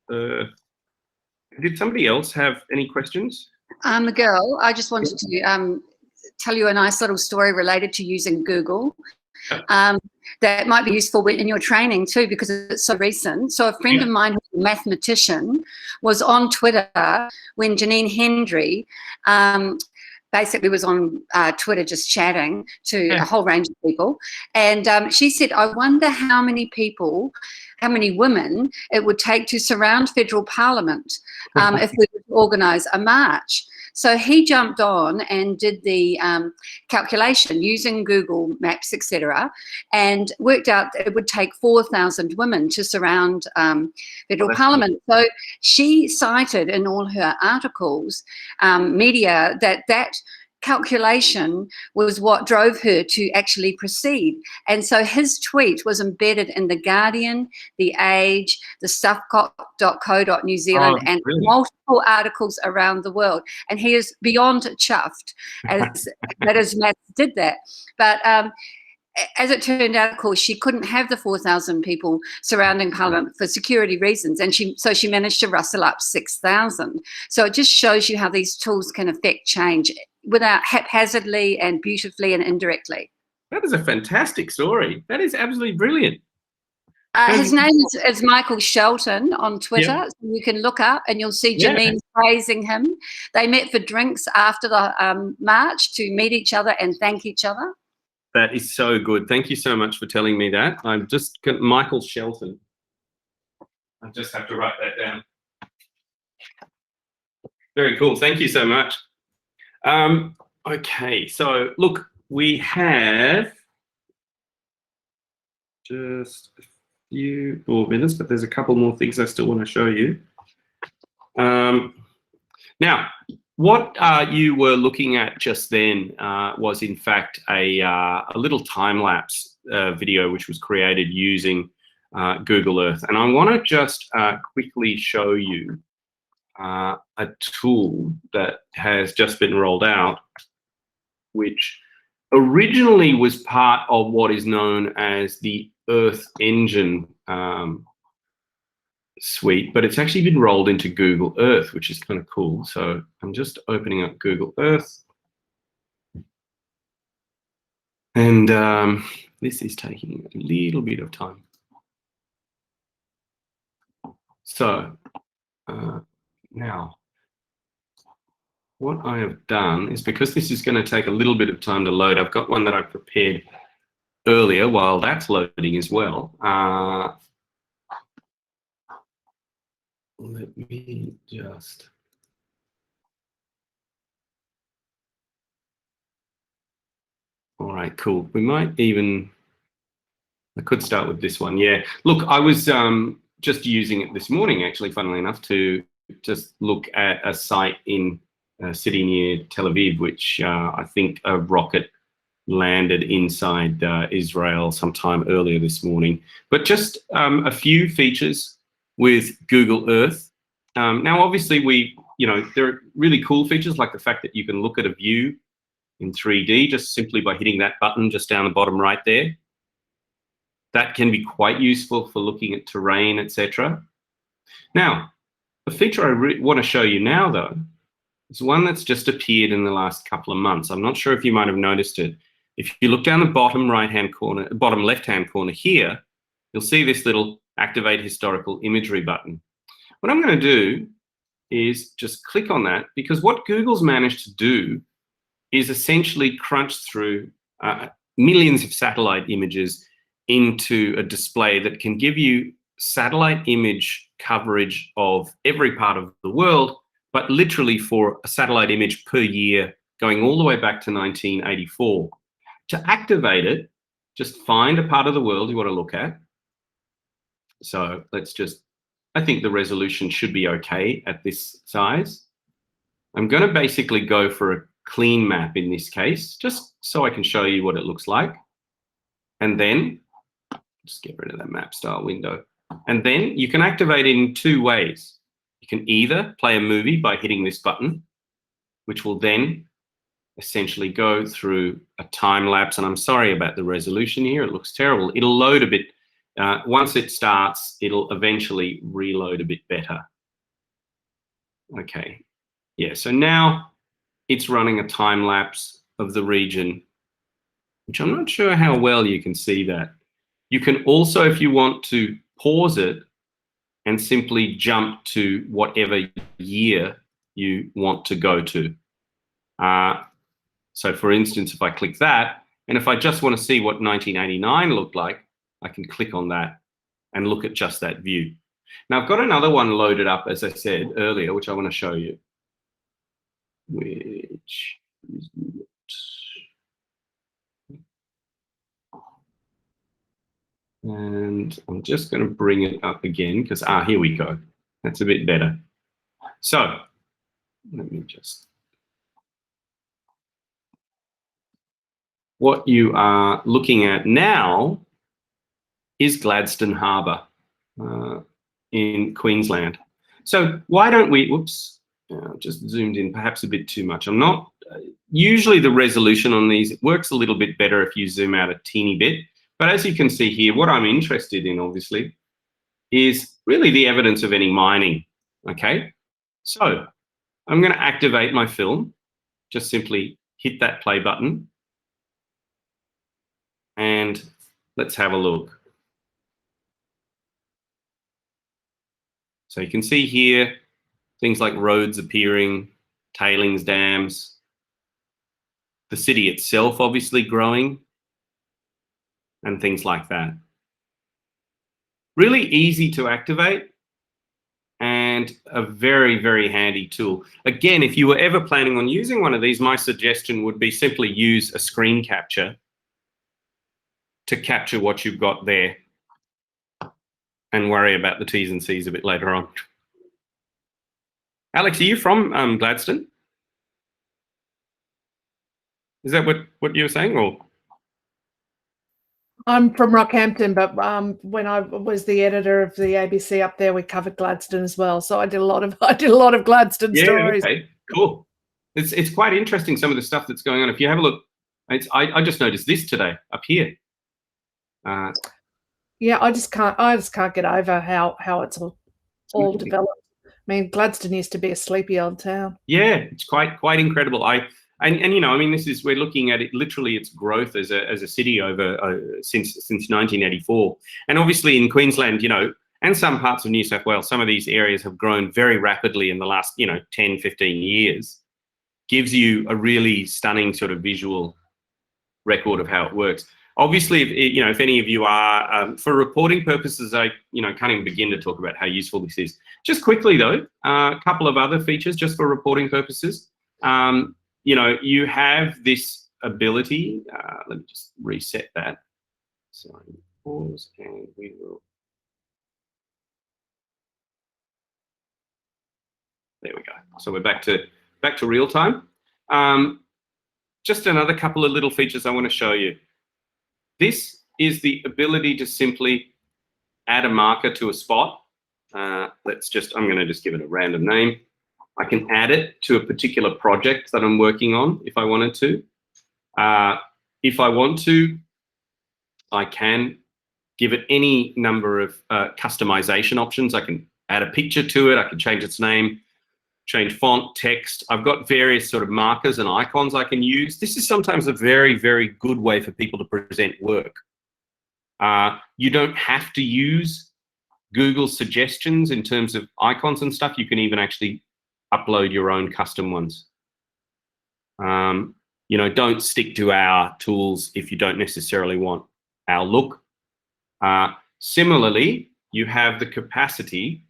Did somebody else have any questions? Miguel, I just wanted to tell you a nice little story related to using Google that might be useful in your training too, because it's so recent. So a friend of mine, who's a mathematician, was on Twitter when Janine Hendry basically was on Twitter just chatting to a whole range of people. And she said, I wonder how many women it would take to surround federal parliament if we would organise a march. So he jumped on and did the calculation using Google Maps, etc., and worked out that it would take 4,000 women to surround federal parliament. So she cited in all her articles, media, that calculation was what drove her to actually proceed. And so his tweet was embedded in The Guardian, The Age, the stuff.co.new Zealand, and multiple articles around the world. And he is beyond chuffed that his maths did that. But as it turned out, of course, she couldn't have the 4,000 people surrounding Parliament for security reasons, and so she managed to rustle up 6,000. So it just shows you how these tools can affect change without haphazardly and beautifully and indirectly. That is a fantastic story. That is absolutely brilliant. His name is Michael Shelton on Twitter. Yep. So you can look up and you'll see Yeah. Janine praising him. They met for drinks after the march to meet each other and thank each other. That is so good. Thank you so much for telling me that. I'm just Michael Shelton. I just have to write that down. Very cool. Thank you so much. Okay, so look, we have just a few more minutes, but there's a couple more things I still want to show you. Now, what you were looking at just then was in fact a little time-lapse video which was created using Google Earth. And I want to just quickly show you a tool that has just been rolled out, which originally was part of what is known as the Earth Engine suite, but it's actually been rolled into Google Earth, which is kind of cool. So I'm just opening up Google Earth. And this is taking a little bit of time. So now, what I have done is, because this is going to take a little bit of time to load, I've got one that I prepared earlier while that's loading as well. Let me just... All right, cool. We might even... I could start with this one. Yeah, look, I was just using it this morning, actually, funnily enough, to just look at a site in a city near Tel Aviv, which I think a rocket landed inside Israel sometime earlier this morning. But just a few features with Google Earth. Now, obviously, there are really cool features like the fact that you can look at a view in 3D just simply by hitting that button just down the bottom right there. That can be quite useful for looking at terrain, etc. Now, the feature I want to show you now, though, is one that's just appeared in the last couple of months. I'm not sure if you might have noticed it. If you look down the bottom right-hand corner, bottom left-hand corner here, you'll see this little Activate Historical Imagery button. What I'm going to do is just click on that, because what Google's managed to do is essentially crunch through millions of satellite images into a display that can give you satellite image coverage of every part of the world, but literally for a satellite image per year, going all the way back to 1984. To activate it, just find a part of the world you want to look at. So let's just, I think the resolution should be okay at this size. I'm going to basically go for a clean map in this case, just so I can show you what it looks like. And then, just get rid of that map style window. And then you can activate it in two ways. You can either play a movie by hitting this button, which will then essentially go through a time lapse. And I'm sorry about the resolution here. It looks terrible. It'll load a bit. Once it starts, it'll eventually reload a bit better. Okay. Yeah, so now it's running a time lapse of the region, which I'm not sure how well you can see that. You can also, if you want to, pause it and simply jump to whatever year you want to go to. So for instance, if I click that, and if I just want to see what 1989 looked like, I can click on that and look at just that view. Now I've got another one loaded up, as I said earlier, which I want to show you, which is and I'm just going to bring it up again because, here we go. That's a bit better. So let me just, what you are looking at now is Gladstone Harbour in Queensland. So why don't we, whoops, just zoomed in perhaps a bit too much. I'm not, usually the resolution on these, it works a little bit better if you zoom out a teeny bit. But as you can see here, what I'm interested in, obviously, is really the evidence of any mining, okay? So I'm going to activate my film. Just simply hit that play button. let's have a look. So you can see here things like roads appearing, tailings dams, the city itself obviously growing, and things like that. Really easy to activate and a very, very handy tool. Again, if you were ever planning on using one of these, my suggestion would be simply use a screen capture to capture what you've got there and worry about the T's and C's a bit later on. Alex, are you from Gladstone? Is that what you were saying, or? I'm from Rockhampton, but when I was the editor of the ABC up there, we covered Gladstone as well. So I did a lot of Gladstone stories. Okay, cool. It's quite interesting, some of the stuff that's going on. If you have a look, I just noticed this today up here. Yeah, I just can't get over how it's all developed. I mean, Gladstone used to be a sleepy old town. Yeah, it's quite incredible. And you know, I mean, we're looking at it literally its growth as a city over since 1984, and obviously in Queensland, you know, and some parts of New South Wales, some of these areas have grown very rapidly in the last 10, 15 years. Gives you a really stunning sort of visual record of how it works. Obviously, if any of you are, for reporting purposes, I can't even begin to talk about how useful this is. Just quickly though, a couple of other features just for reporting purposes. You have this ability. Let me just reset that. So pause, and we will. There we go. So we're back to real time. Just another couple of little features I want to show you. This is the ability to simply add a marker to a spot. I'm going to just give it a random name. I can add it to a particular project that I'm working on if I wanted to. If I want to, I can give it any number of customization options. I can add a picture to it. I can change its name, change font, text. I've got various sort of markers and icons I can use. This is sometimes a very, very good way for people to present work. You don't have to use Google's suggestions in terms of icons and stuff. You can even actually upload your own custom ones. Don't stick to our tools if you don't necessarily want our look. Similarly, you have the capacity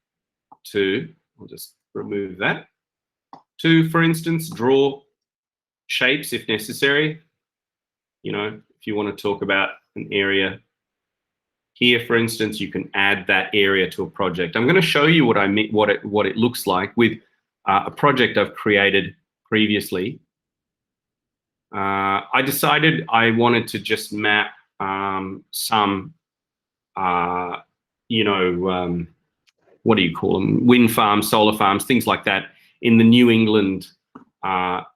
to, I'll just remove that, to, for instance, draw shapes if necessary. If you want to talk about an area here, for instance, you can add that area to a project. I'm going to show you what I mean, what it looks like with a project I've created previously. I decided I wanted to just map some, what do you call them? Wind farms, solar farms, things like that in the New England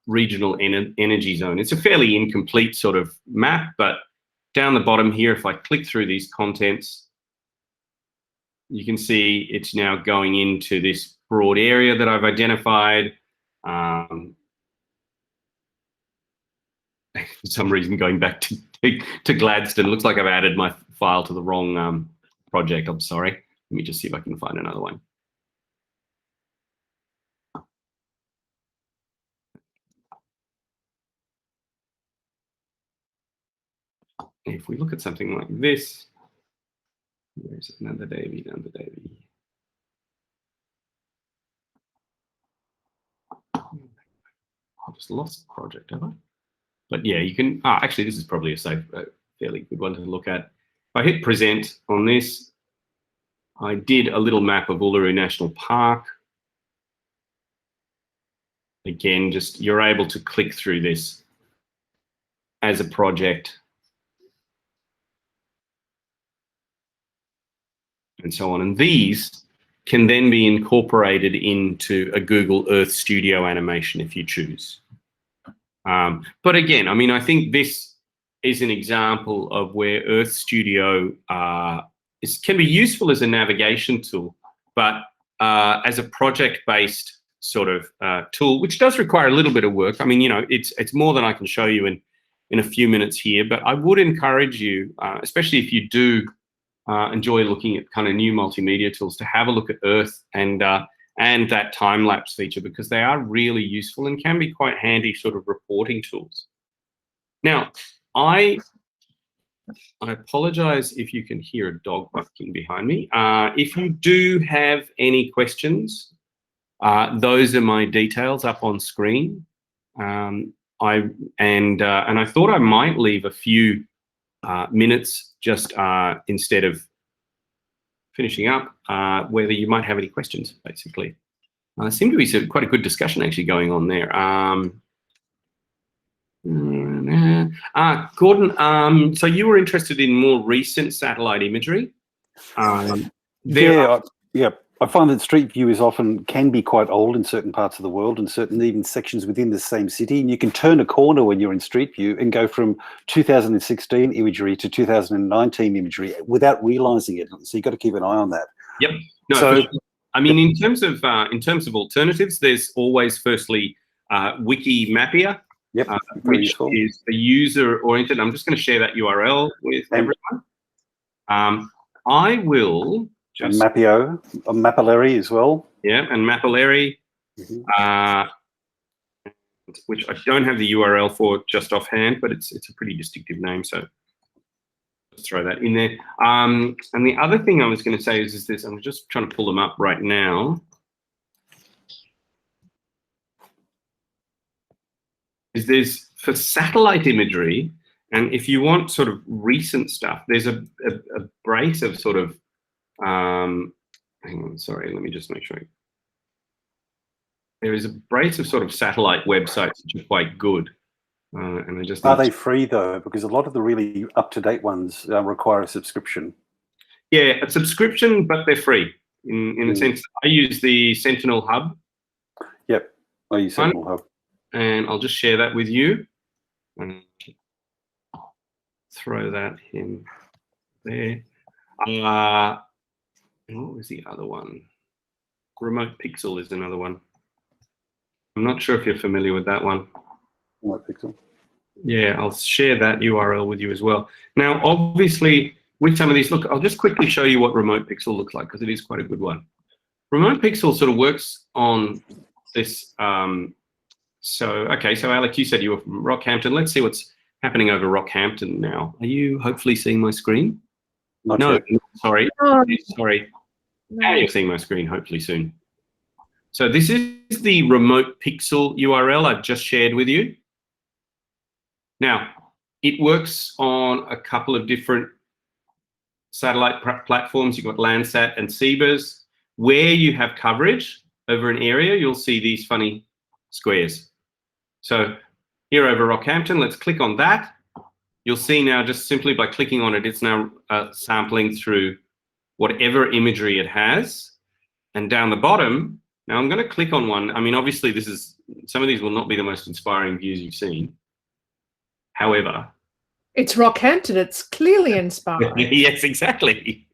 regional energy zone. It's a fairly incomplete sort of map, but down the bottom here, if I click through these contents, you can see it's now going into this broad area that I've identified. For some reason, going back to Gladstone, looks like I've added my file to the wrong project. I'm sorry. Let me just see if I can find another one. If we look at something like this, where's another Davy, another Davy? I just lost the project, have I? But yeah, you can, actually this is probably a fairly good one to look at. If I hit present on this, I did a little map of Uluru National Park. Again, just you're able to click through this as a project and so on. And these can then be incorporated into a Google Earth Studio animation if you choose. But again, I mean, I think this is an example of where Earth Studio can be useful as a navigation tool, but as a project-based sort of tool, which does require a little bit of work. I mean, it's more than I can show you in a few minutes here, but I would encourage you, especially if you do enjoy looking at kind of new multimedia tools, to have a look at Earth and that time-lapse feature, because they are really useful and can be quite handy sort of reporting tools. Now, I apologize if you can hear a dog barking behind me. If you do have any questions, those are my details up on screen. And I thought I might leave a few minutes just instead of finishing up, whether you might have any questions, basically. Seemed to be quite a good discussion actually going on there. Gordon, so you were interested in more recent satellite imagery? Yeah. I find that Street View can be quite old in certain parts of the world and certain even sections within the same city. And you can turn a corner when you're in Street View and go from 2016 imagery to 2019 imagery without realizing it. So you've got to keep an eye on that. Yep. No, so, I mean, in terms of alternatives, there's always firstly Wikimapia, which is the user-oriented. I'm just going to share that URL with everyone. I will just... And Mapio, Mapillary as well. Yeah, and Mapillary, which I don't have the URL for just offhand, but it's a pretty distinctive name, so let's throw that in there. And the other thing I was going to say is this. I'm just trying to pull them up right now. There's for satellite imagery, and if you want sort of recent stuff, there's a brace of sort of hang on, sorry, let me just make sure. There is a brace of sort of satellite websites which are quite good. And I just are they free though? Because a lot of the really up-to-date ones require a subscription. Yeah, a subscription, but they're free in a sense. I use the Sentinel Hub. Yep, I use Sentinel Hub. And I'll just share that with you. And throw that in there. What was the other one? Remote Pixel is another one. I'm not sure if you're familiar with that one. Remote Pixel. Yeah, I'll share that URL with you as well. Now, obviously, with some of these, look, I'll just quickly show you what Remote Pixel looks like, because it is quite a good one. Remote Pixel sort of works on this. So Alec, you said you were from Rockhampton. Let's see what's happening over Rockhampton now. Are you hopefully seeing my screen? No, sorry. Sorry. Now you're seeing my screen, hopefully soon. So this is the Remote Pixel URL I've just shared with you. Now, it works on a couple of different satellite platforms. You've got Landsat and Cebus. Where you have coverage over an area, you'll see these funny squares. So here over Rockhampton, let's click on that. You'll see now, just simply by clicking on it, it's now sampling through whatever imagery it has. And down the bottom, now I'm going to click on one. I mean, obviously, some of these will not be the most inspiring views you've seen. However, it's Rockhampton. It's clearly inspiring. Yes, exactly.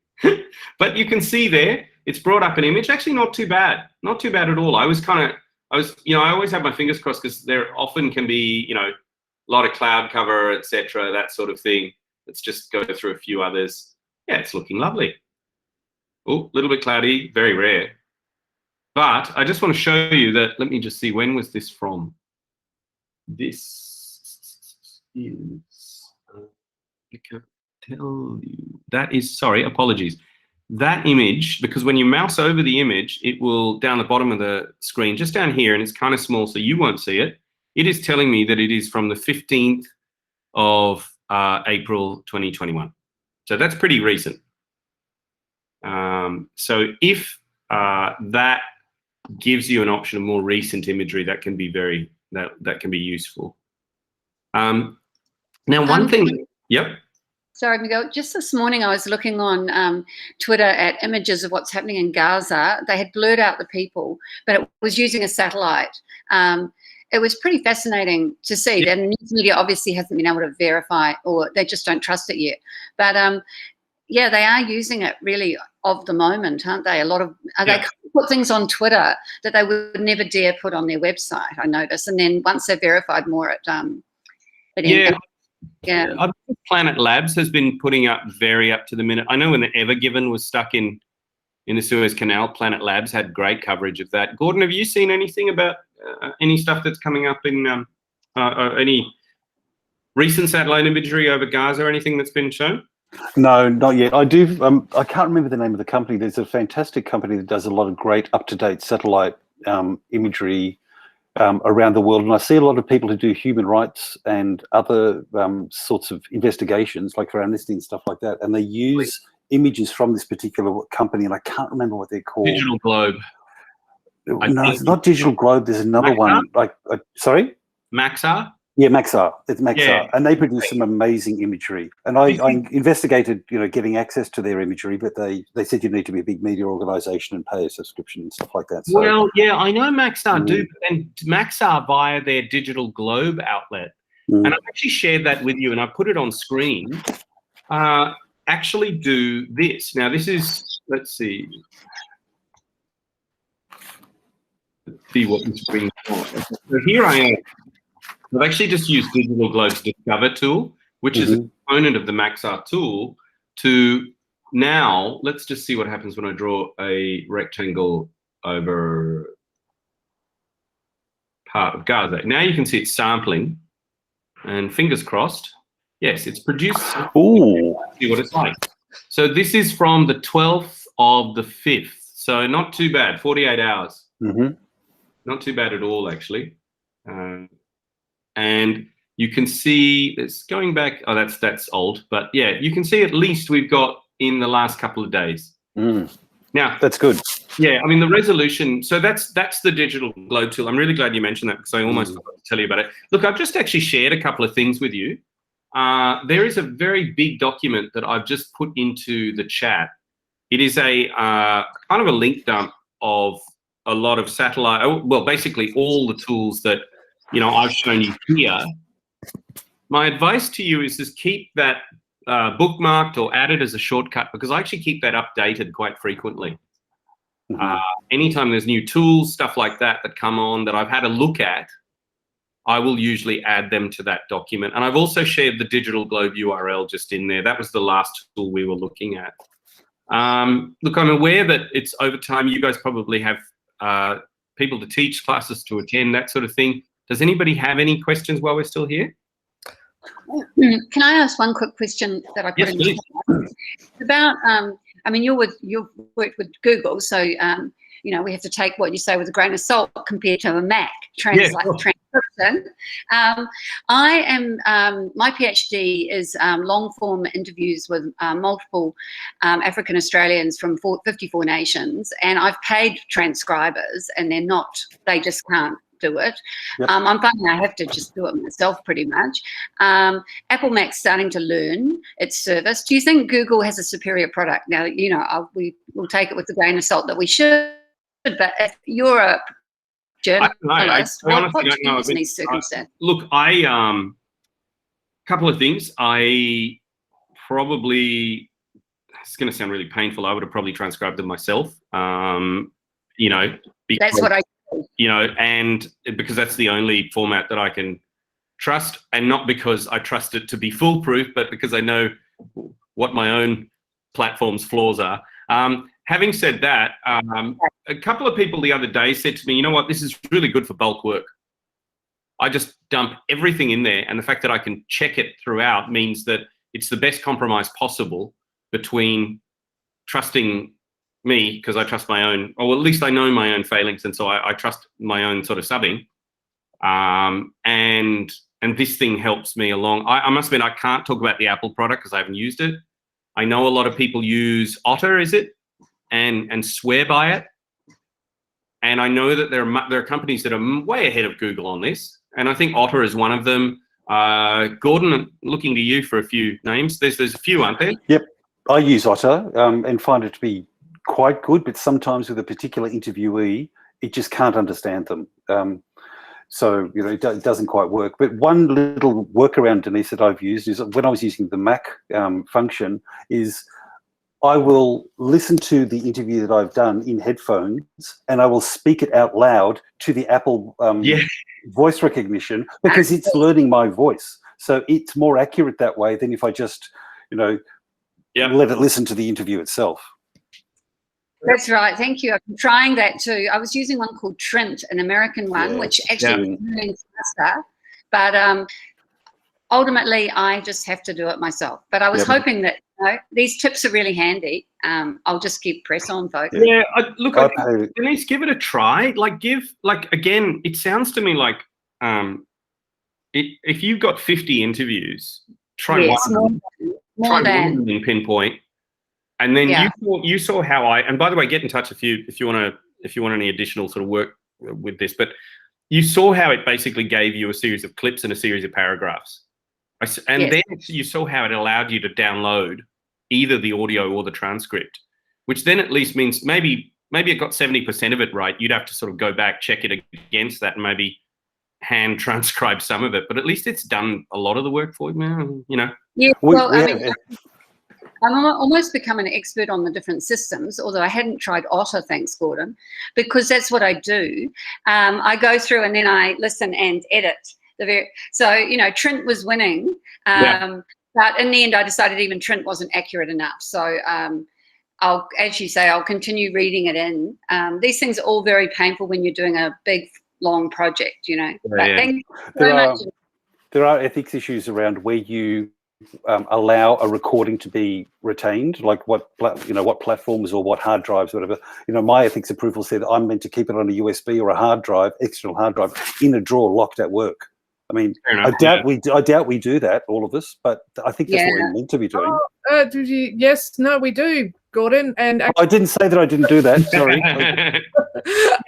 But you can see there, it's brought up an image. Actually, not too bad. Not too bad at all. I always have my fingers crossed, because there often can be, a lot of cloud cover, etc., that sort of thing. Let's just go through a few others. Yeah, it's looking lovely. Oh, a little bit cloudy, very rare. But I just want to show you that. Let me just see, when was this from? This is, I can't tell you. That is, sorry, apologies. That image, because when you mouse over the image, it will, down the bottom of the screen, just down here, and it's kind of small, so you won't see it. It is telling me that it is from the 15th of April 2021. So that's pretty recent. So if that gives you an option of more recent imagery, that can be that can be useful. Now, one thing, yep. Sorry, Miguel, just this morning I was looking on Twitter at images of what's happening in Gaza. They had blurred out the people, but it was using a satellite. It was pretty fascinating to see. Yeah. And news media obviously hasn't been able to verify, or they just don't trust it yet. But yeah, they are using it really of the moment, aren't they? They put things on Twitter that they would never dare put on their website, I noticed. And then once they're verified more, it yeah. Yeah. Planet Labs has been putting up very up to the minute. I know when the Ever Given was stuck in the Suez Canal, Planet Labs had great coverage of that. Gordon, have you seen anything about any stuff that's coming up in any recent satellite imagery over Gaza or anything that's been shown? No, not yet. I do. I can't remember the name of the company. There's a fantastic company that does a lot of great up-to-date satellite imagery around the world, and I see a lot of people who do human rights and other sorts of investigations, like for Amnesty and stuff like that, and they use images from this particular company, and I can't remember what they're called. Digital Globe. No, it's not Digital Globe. There's another one. Like, sorry, Maxar. Yeah, Maxar. It's Maxar, Yeah. and they produce some amazing imagery. And I investigated, getting access to their imagery, but they said you need to be a big media organisation and pay a subscription and stuff like that. So, Well, yeah, I know Maxar do, and Maxar via their Digital Globe outlet, and I've actually shared that with you, and I put it on screen. Actually, do this now. This is, let's see what this brings on. So here I am. I've actually just used Digital Globe's Discover tool, which is a component of the Maxar tool, to now, let's just see what happens when I draw a rectangle over part of Gaza. Now you can see it's sampling, and fingers crossed, yes, it's produced. Ooh. See what it's like. So this is from the 12th of the 5th. So not too bad, 48 hours. Not too bad at all, actually. And you can see it's going back. Oh, that's old, but yeah, you can see at least we've got in the last couple of days. Now that's good. Yeah, I mean the resolution. So that's the Digital Globe tool. I'm really glad you mentioned that because I almost forgot to tell you about it. Look, I've just actually shared a couple of things with you. There is a very big document that I've just put into the chat. It is a kind of a link dump of a lot of satellite. Well, basically all the tools that I've shown you here. My advice to you is just keep that bookmarked or added as a shortcut, because I actually keep that updated quite frequently. Anytime there's new tools, stuff like that come on that I've had a look at, I will usually add them to that document. And I've also shared the Digital Globe URL just in there. That was the last tool we were looking at. Look, I'm aware that it's over time. You guys probably have people to teach, classes to attend, that sort of thing. Does anybody have any questions while we're still here? Can I ask one quick question that I put in the chat? It's about, I mean, you've worked with Google, so, we have to take what you say with a grain of salt compared to a Mac transcription. I am, my PhD is long-form interviews with multiple African Australians from 54 nations, and I've paid transcribers, and they just can't do it. I'm finding I have to just do it myself pretty much. Apple Mac's starting to learn its service. Do you think Google has a superior product? Now, we will take it with a grain of salt that we should, but if you're a journalist, what do you use in these circumstances? Look, couple of things. I probably, it's going to sound really painful, I would have probably transcribed them myself. Because, that's what I and because that's the only format that I can trust, and not because I trust it to be foolproof, but because I know what my own platform's flaws are. Having said that, a couple of people the other day said to me, you know what, this is really good for bulk work. I just dump everything in there, and the fact that I can check it throughout means that it's the best compromise possible between trusting me, because I trust my own, or at least I know my own failings, and so I trust my own sort of subbing. And this thing helps me along. I must admit, I can't talk about the Apple product because I haven't used it. I know a lot of people use Otter, is it, and swear by it. And I know that there are companies that are way ahead of Google on this, and I think Otter is one of them. Gordon, looking to you for a few names. There's a few, aren't there? Yep, I use Otter and find it to be quite good, but sometimes with a particular interviewee, it just can't understand them. So, it doesn't quite work. But one little workaround, Denise, that I've used is when I was using the Mac function is I will listen to the interview that I've done in headphones, and I will speak it out loud to the Apple voice recognition, because it's learning my voice. So it's more accurate that way than if I just, you know, let it listen to the interview itself. That's right. Thank you. I'm trying that too. I was using one called Trint, an American one, which actually is faster. But ultimately, I just have to do it myself. But I was hoping that these tips are really handy. I'll just keep press on, folks. Yeah, look, Denise, give it a try. Again, it sounds to me like if you've got 50 interviews, try one in Pinpoint. And then you saw how and by the way, get in touch if you want any additional sort of work with this. But you saw how it basically gave you a series of clips and a series of paragraphs, and then you saw how it allowed you to download either the audio or the transcript, which then at least means maybe it got 70% of it right. You'd have to sort of go back, check it against that, and maybe hand transcribe some of it. But at least it's done a lot of the work for you, you know. Yeah. Well, I mean, I'm almost become an expert on the different systems, although I hadn't tried Otter, thanks, Gordon, because that's what I do. I go through and then I listen and edit. So, you know, Trint was winning, but in the end I decided even Trint wasn't accurate enough. So as you say, I'll continue reading it in. These things are all very painful when you're doing a big, long project, you know. But thank you very much. There are ethics issues around where you allow a recording to be retained, like what platforms or what hard drives, whatever. You know, my ethics approval said I'm meant to keep it on a USB or a hard drive, external hard drive, in a drawer locked at work. I mean, I doubt we do that, all of us, but I think that's what we're meant to be doing. Yes, no, we do, Gordon. And I didn't say that I didn't do that. Sorry.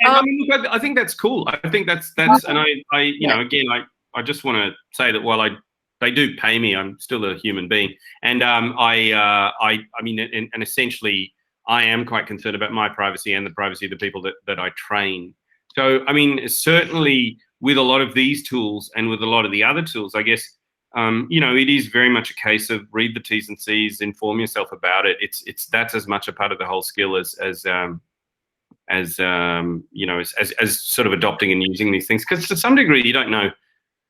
I mean, look, I think that's cool. I think that's, and I you know, again, I just want to say that while they do pay me, I'm still a human being, and I mean, and essentially, I am quite concerned about my privacy and the privacy of the people that I train. So, I mean, certainly with a lot of these tools and with a lot of the other tools, I guess, you know, it is very much a case of read the T's and C's, inform yourself about it. That's as much a part of the whole skill as you know, as sort of adopting and using these things, because to some degree you don't know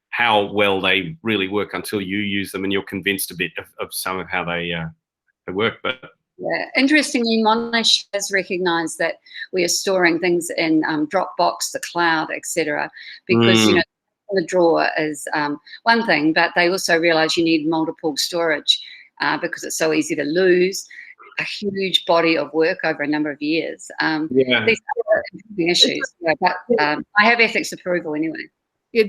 how well they really work until you use them and you're convinced a bit of some of how they work. But yeah, interestingly, Monash has recognised that we are storing things in Dropbox, the cloud, etc., because you know, the drawer is one thing, but they also realise you need multiple storage because it's so easy to lose a huge body of work over a number of years. These are issues, but I have ethics approval anyway. Yeah,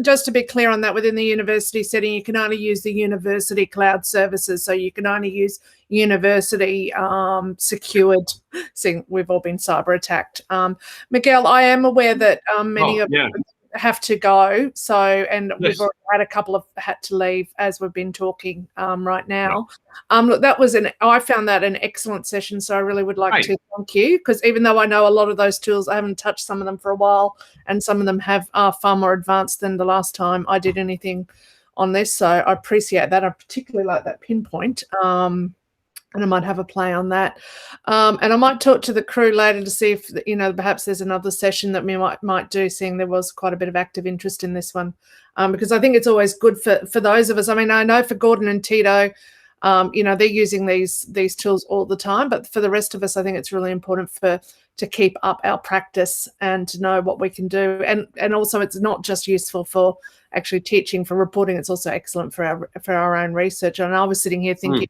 just to be clear on that, within the university setting, you can only use the university cloud services. So you can only use university secured. See, we've all been cyber attacked. Miguel, I am aware that many of you have to go. So, and we've already had a couple of had to leave as we've been talking right now. Look, I found that an excellent session. So I really would like to thank you, because even though I know a lot of those tools, I haven't touched some of them for a while, and some of them are far more advanced than the last time I did anything on this. So I appreciate that. I particularly like that Pinpoint. And I might have a play on that. And I might talk to the crew later to see if, you know, perhaps there's another session that we might do, seeing there was quite a bit of active interest in this one. Because I think it's always good for those of us. I mean, I know for Gordon and Tito, you know, they're using these tools all the time, but for the rest of us, I think it's really important to keep up our practice and to know what we can do. And also, it's not just useful for actually teaching, for reporting, it's also excellent for our own research. And I was sitting here thinking,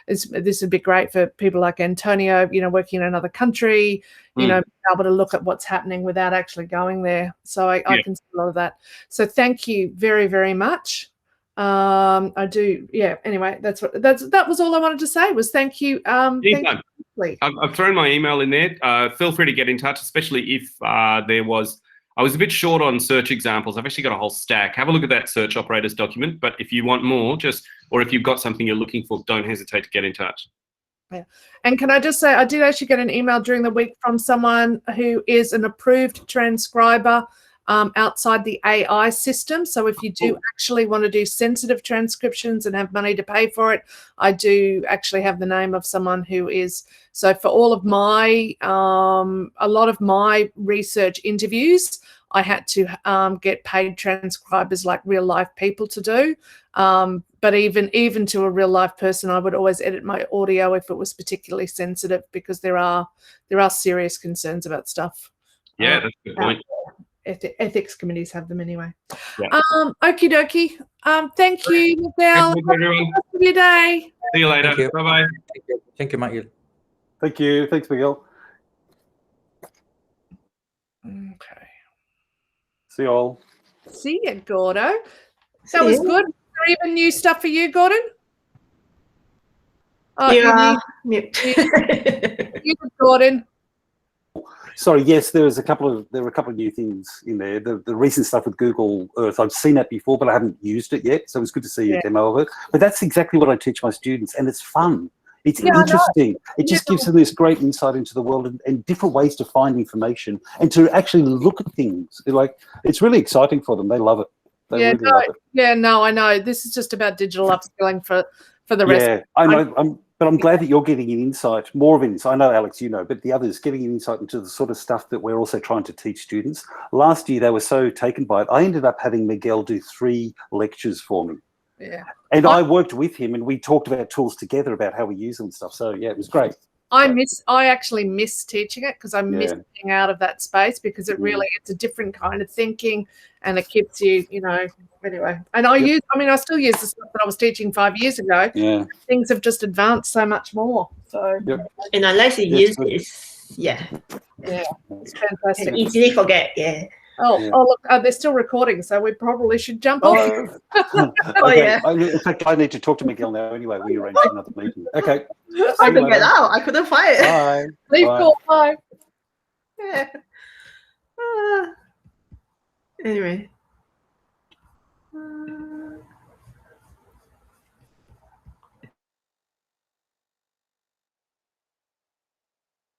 this would be great for people like Antonio, you know, working in another country, you know, able to look at what's happening without actually going there. So I can see a lot of that. So thank you very, very much. I do. Yeah. Anyway, that was all I wanted to say, was thank you. Thank you. I've thrown my email in there. Feel free to get in touch, especially if I was a bit short on search examples. I've actually got a whole stack. Have a look at that search operators document. But if you want more, or if you've got something you're looking for, don't hesitate to get in touch. Yeah. And can I just say, I did actually get an email during the week from someone who is an approved transcriber outside the AI system. So if you do actually want to do sensitive transcriptions and have money to pay for it, I do actually have the name of someone who is. So for all of my, a lot of my research interviews, I had to get paid transcribers like real life people to do. But even to a real life person, I would always edit my audio if it was particularly sensitive, because there are serious concerns about stuff. Yeah, that's a good point. Ethics committees have them anyway. Yeah. Okie dokie. Thank you, Miguel. Thank you, everyone. Have a good rest of your day. See you later. Thank you. Bye-bye. Thank you, Miguel. Thank you. Thanks, Miguel. Okay. See you all. See you, Gordo. That was good. Is there even new stuff for you, Gordon? Oh, Yeah. you Gordon. Sorry, yes, there were a couple of new things in there. The recent stuff with Google Earth, I've seen that before, but I haven't used it yet. So it was good to see a demo of it. But that's exactly what I teach my students, and it's fun. It's interesting. It just gives them this great insight into the world and different ways to find information and to actually look at things. It's really exciting for them. They love it. They really love it. Yeah, no, I know. This is just about digital upskilling for the rest. Yeah, I know. But I'm glad that you're getting an insight, more of an insight. I know, Alex, you know, but the others getting an insight into the sort of stuff that we're also trying to teach students. Last year, they were so taken by it. I ended up having Miguel do 3 lectures for me. Yeah. And I worked with him, and we talked about tools together about how we use them and stuff. So yeah, it was great. I actually miss teaching it, because I miss being out of that space, because it really, it's a different kind of thinking, and it keeps you, anyway. And I still use the stuff that I was teaching 5 years ago. Yeah. Things have just advanced so much more. So And unless you use this, it's fantastic. and easily forget, Oh, look, they're still recording, so we probably should jump off. Okay. In fact, I need to talk to Miguel now anyway. We arranged another meeting. Okay. I couldn't get out. I couldn't find it. Bye. Leave call. Bye. Yeah. Anyway.